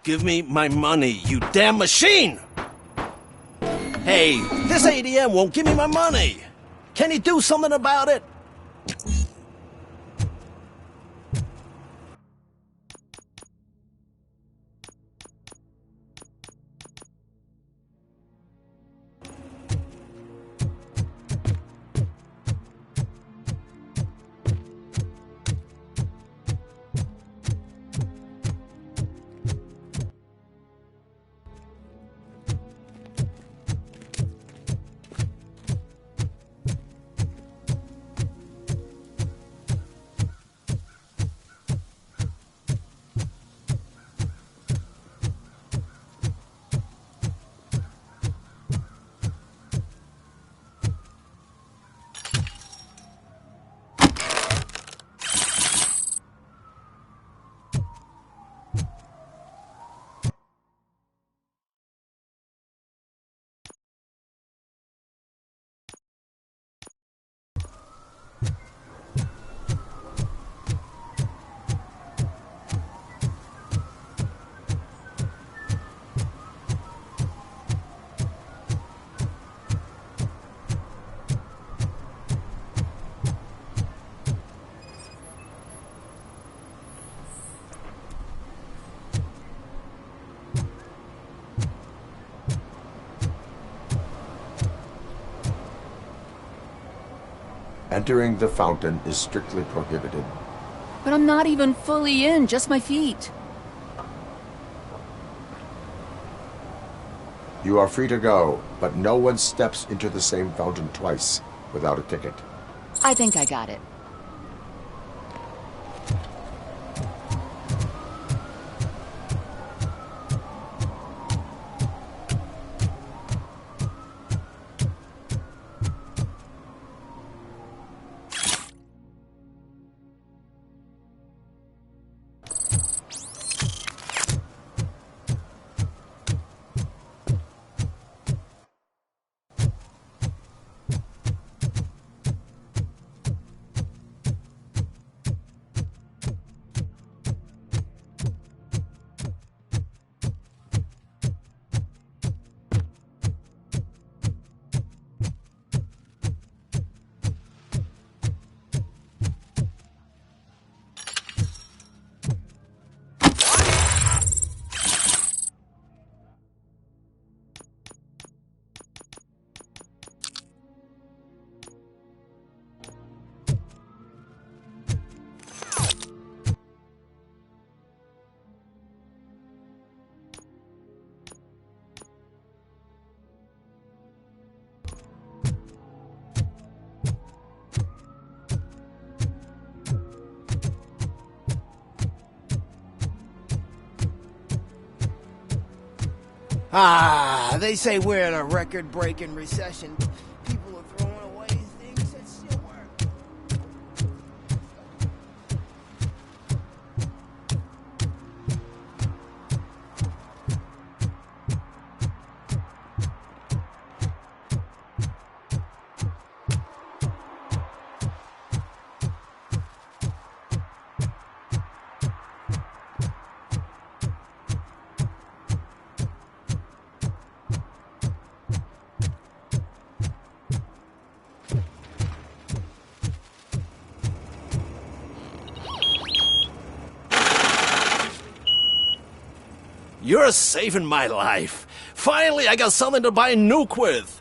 Give me my money, you damn machine! Hey, this ATM won't give me my money! Can you do something about it? Entering the fountain is strictly prohibited. But I'm not even fully in, just my feet. You are free to go, but no one steps into the same fountain twice without a ticket. I think I got it. Ah, they say we're in a record-breaking recession. People are throwing away things that still work. You're saving my life. Finally, I got something to buy a nuke with.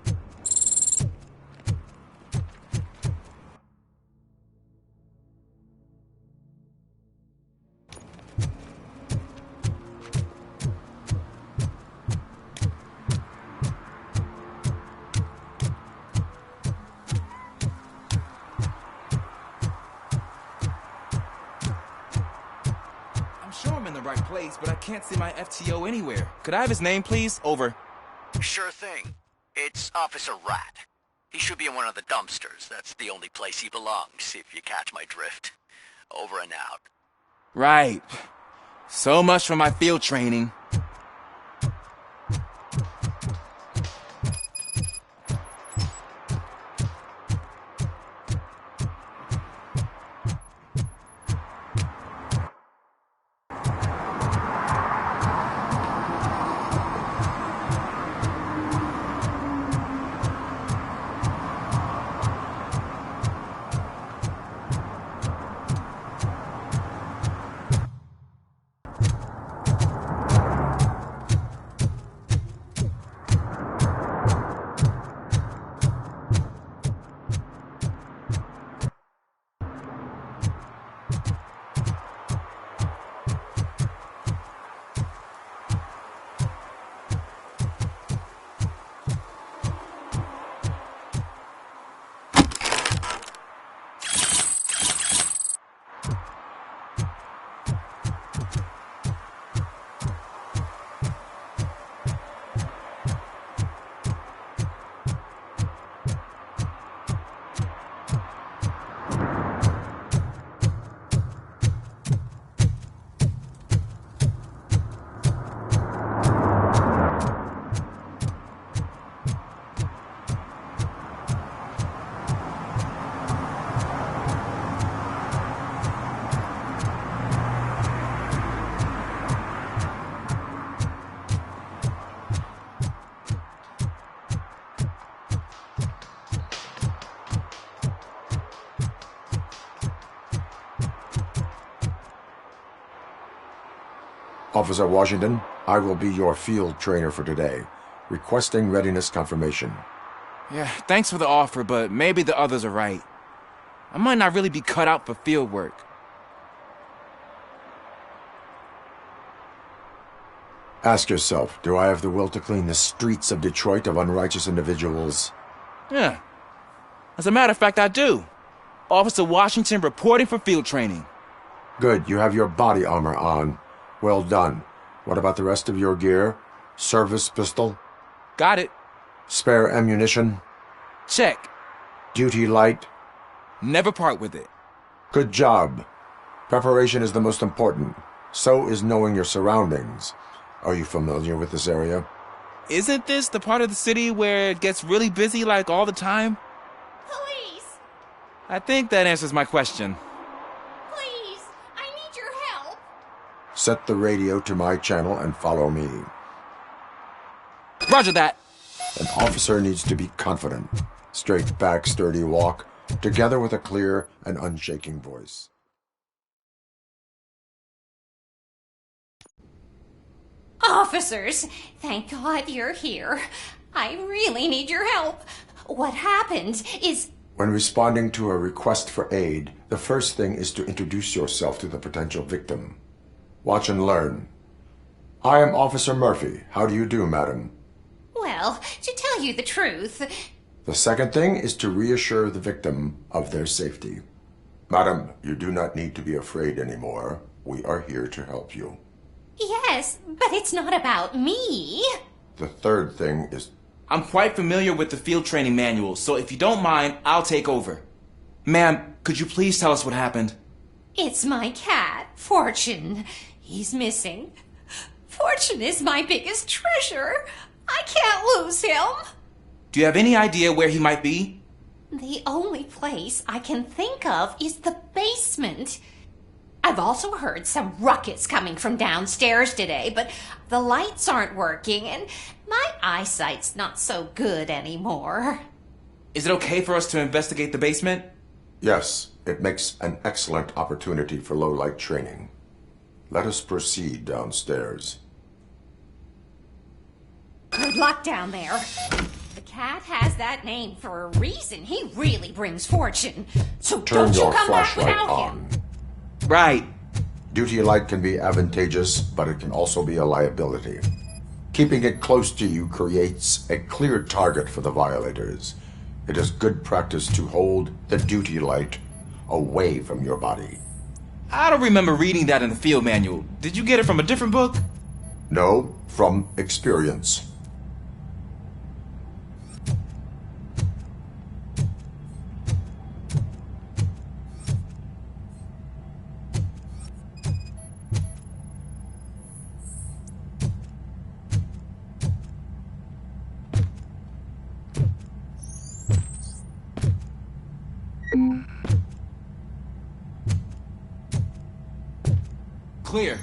Right place, but I can't see my FTO anywhere. Could I have his name, please? Over. Sure thing. It's Officer Rat. He should be in one of the dumpsters. That's the only place he belongs, if you catch my drift. Over and out. Right. So much for my field training. Officer Washington, I will be your field trainer for today. Requesting readiness confirmation. Yeah, thanks for the offer, but maybe the others are right. I might not really be cut out for field work. Ask yourself, do I have the will to clean the streets of Detroit of unrighteous individuals? Yeah. As a matter of fact, I do. Officer Washington reporting for field training. Good, you have your body armor on. Well done. What about the rest of your gear? Service pistol? Got it. Spare ammunition? Check. Duty light? Never part with it. Good job. Preparation is the most important. So is knowing your surroundings. Are you familiar with this area? Isn't this the part of the city where it gets really busy like all the time? Police! I think that answers my question. Please! I need your help! Set the radio to my channel and follow me. Roger that. An officer needs to be confident. Straight back, sturdy walk, together with a clear and unshaking voice. Officers, thank God you're here. I really need your help. What happened is... When responding to a request for aid, the first thing is to introduce yourself to the potential victim. Watch and learn. I am Officer Murphy. How do you do, madam? Well, to tell you the truth... The second thing is to reassure the victim of their safety. Madam, you do not need to be afraid anymore. We are here to help you. Yes, but it's not about me. The third thing is... I'm quite familiar with the field training manual, so if you don't mind, I'll take over. Ma'am, could you please tell us what happened? It's my cat, Fortune. He's missing. Fortune is my biggest treasure. I can't lose him. Do you have any idea where he might be? The only place I can think of is the basement. I've also heard some ruckus coming from downstairs today, but the lights aren't working and my eyesight's not so good anymore. Is it okay for us to investigate the basement? Yes, it makes an excellent opportunity for low-light training. Let us proceed downstairs. Good luck down there. The cat has that name for a reason. He really brings fortune. So Turn don't you your come back flashlight without him. on. Right. Duty light can be advantageous, but it can also be a liability. Keeping it close to you creates a clear target for the violators. It is good practice to hold the duty light away from your body. I don't remember reading that in the field manual. Did you get it from a different book? No, from experience. Clear.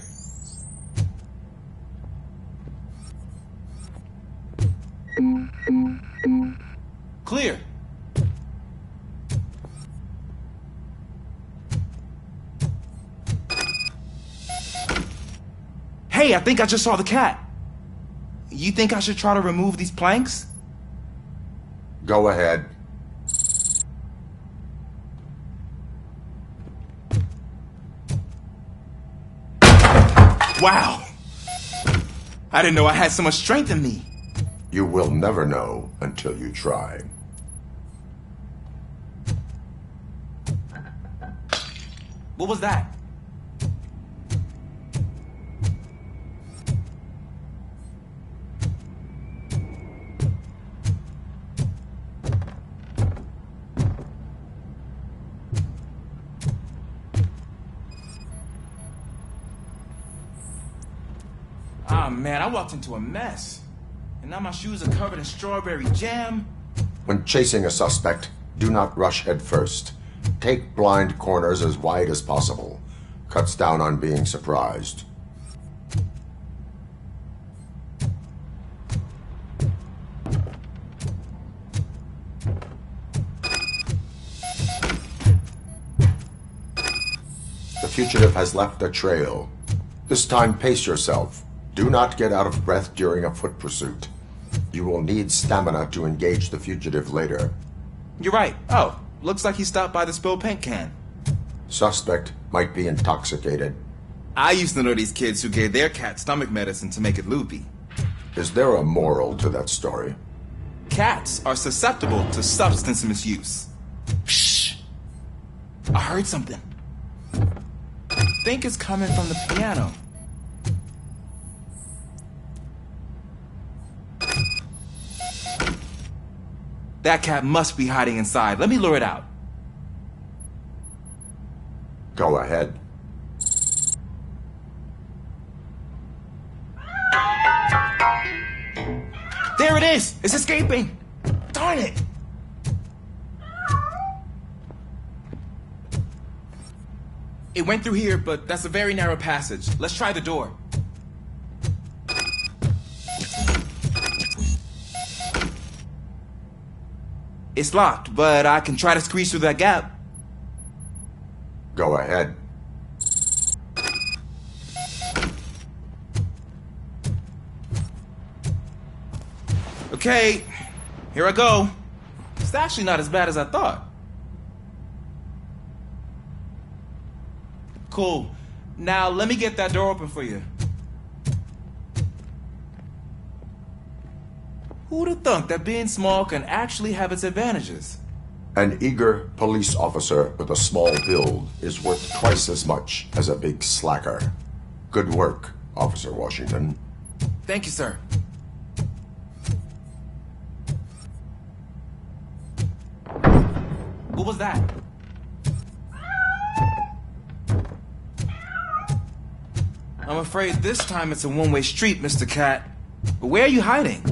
Clear. Hey, I think I just saw the cat. You think I should try to remove these planks? Go ahead. Wow! I didn't know I had so much strength in me. You will never know until you try. What was that? Ah, man, I walked into a mess. And now my shoes are covered in strawberry jam. When chasing a suspect, do not rush head first. Take blind corners as wide as possible. Cuts down on being surprised. The fugitive has left a trail. This time, pace yourself. Do not get out of breath during a foot pursuit. You will need stamina to engage the fugitive later. You're right. Oh, looks like he stopped by the spilled paint can. Suspect might be intoxicated. I used to know these kids who gave their cat stomach medicine to make it loopy. Is there a moral to that story? Cats are susceptible to substance misuse. Shh! I heard something. I think it's coming from the piano. That cat must be hiding inside. Let me lure it out. Go ahead. There it is! It's escaping! Darn it! It went through here, but that's a very narrow passage. Let's try the door. It's locked, but I can try to squeeze through that gap. Go ahead. Okay, here I go. It's actually not as bad as I thought. Cool. Now let me get that door open for you. Who'd have thunk that being small can actually have its advantages? An eager police officer with a small build is worth twice as much as a big slacker. Good work, Officer Washington. Thank you, sir. What was that? I'm afraid this time it's a one-way street, Mr. Cat. But where are you hiding?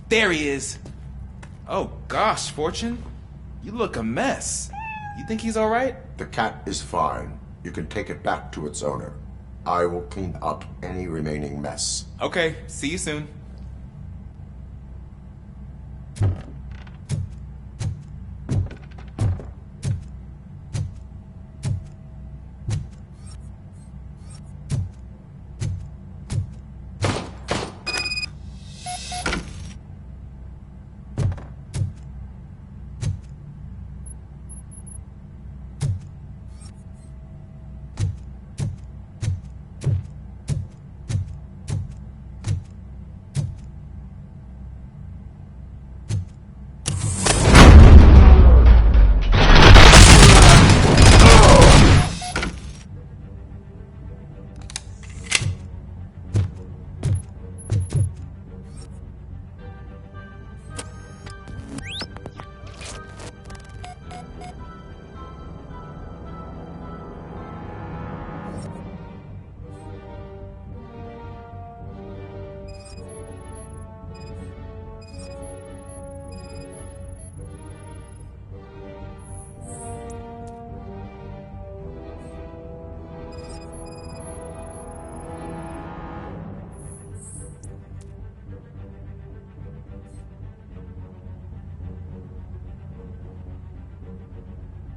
There he is. Oh gosh, Fortune. You look a mess. You think he's alright? The cat is fine. You can take it back to its owner. I will clean up any remaining mess. Okay, see you soon.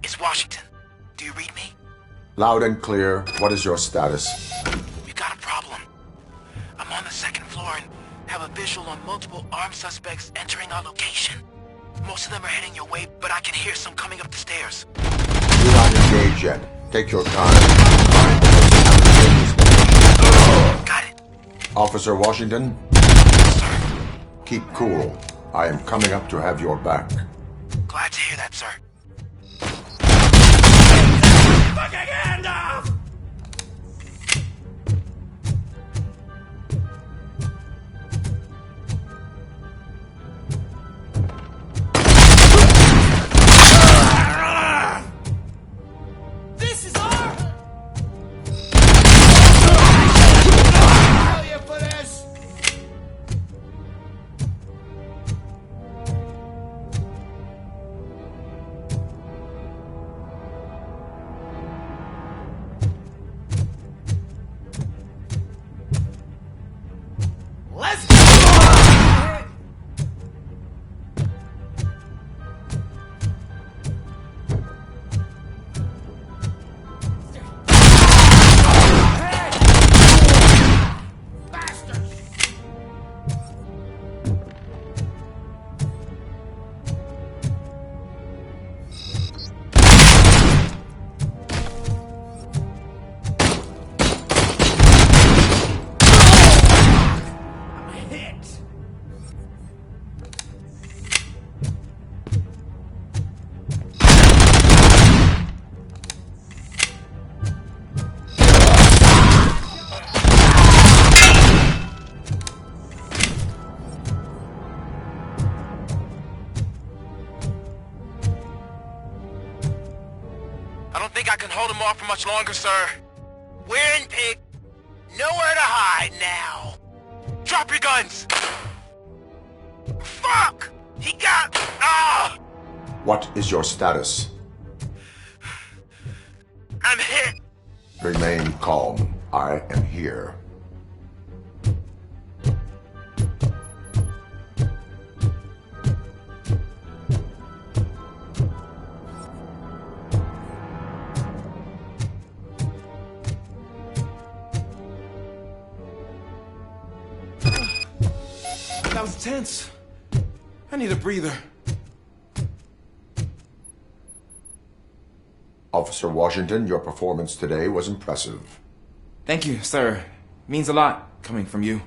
It's Washington. Do you read me? Loud and clear. What is your status? We got a problem. I'm on the second floor and have a visual on multiple armed suspects entering our location. Most of them are heading your way, but I can hear some coming up the stairs. Do not engage yet. Take your time. Got it. Officer Washington? Keep cool. I am coming up to have your back. Glad to hear that, sir. Fucking hand off! This is our... Tell you for this! I don't think I can hold him off for much longer, sir. We're in pig. Nowhere to hide now. Drop your guns! Fuck! He got... Ah! What is your status? I'm hit. Remain calm. I am here. That was tense. I need a breather. Officer Washington, your performance today was impressive. Thank you, sir. Means a lot coming from you.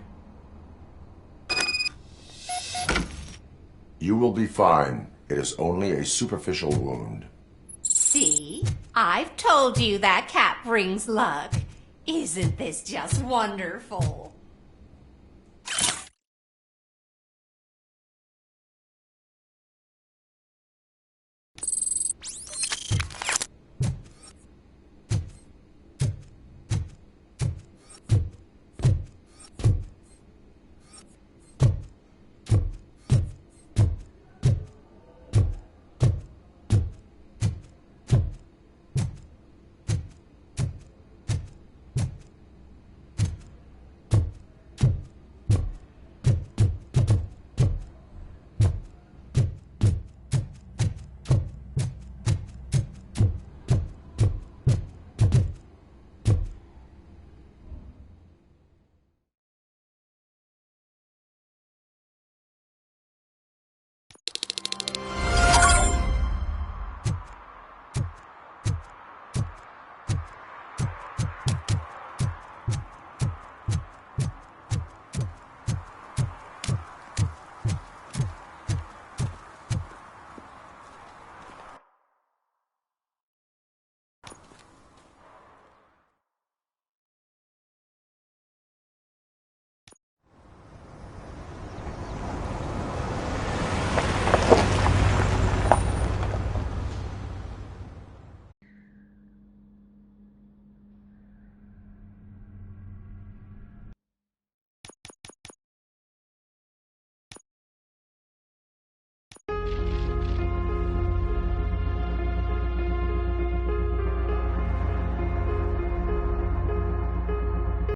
You will be fine. It is only a superficial wound. See? I've told you that cap brings luck. Isn't this just wonderful?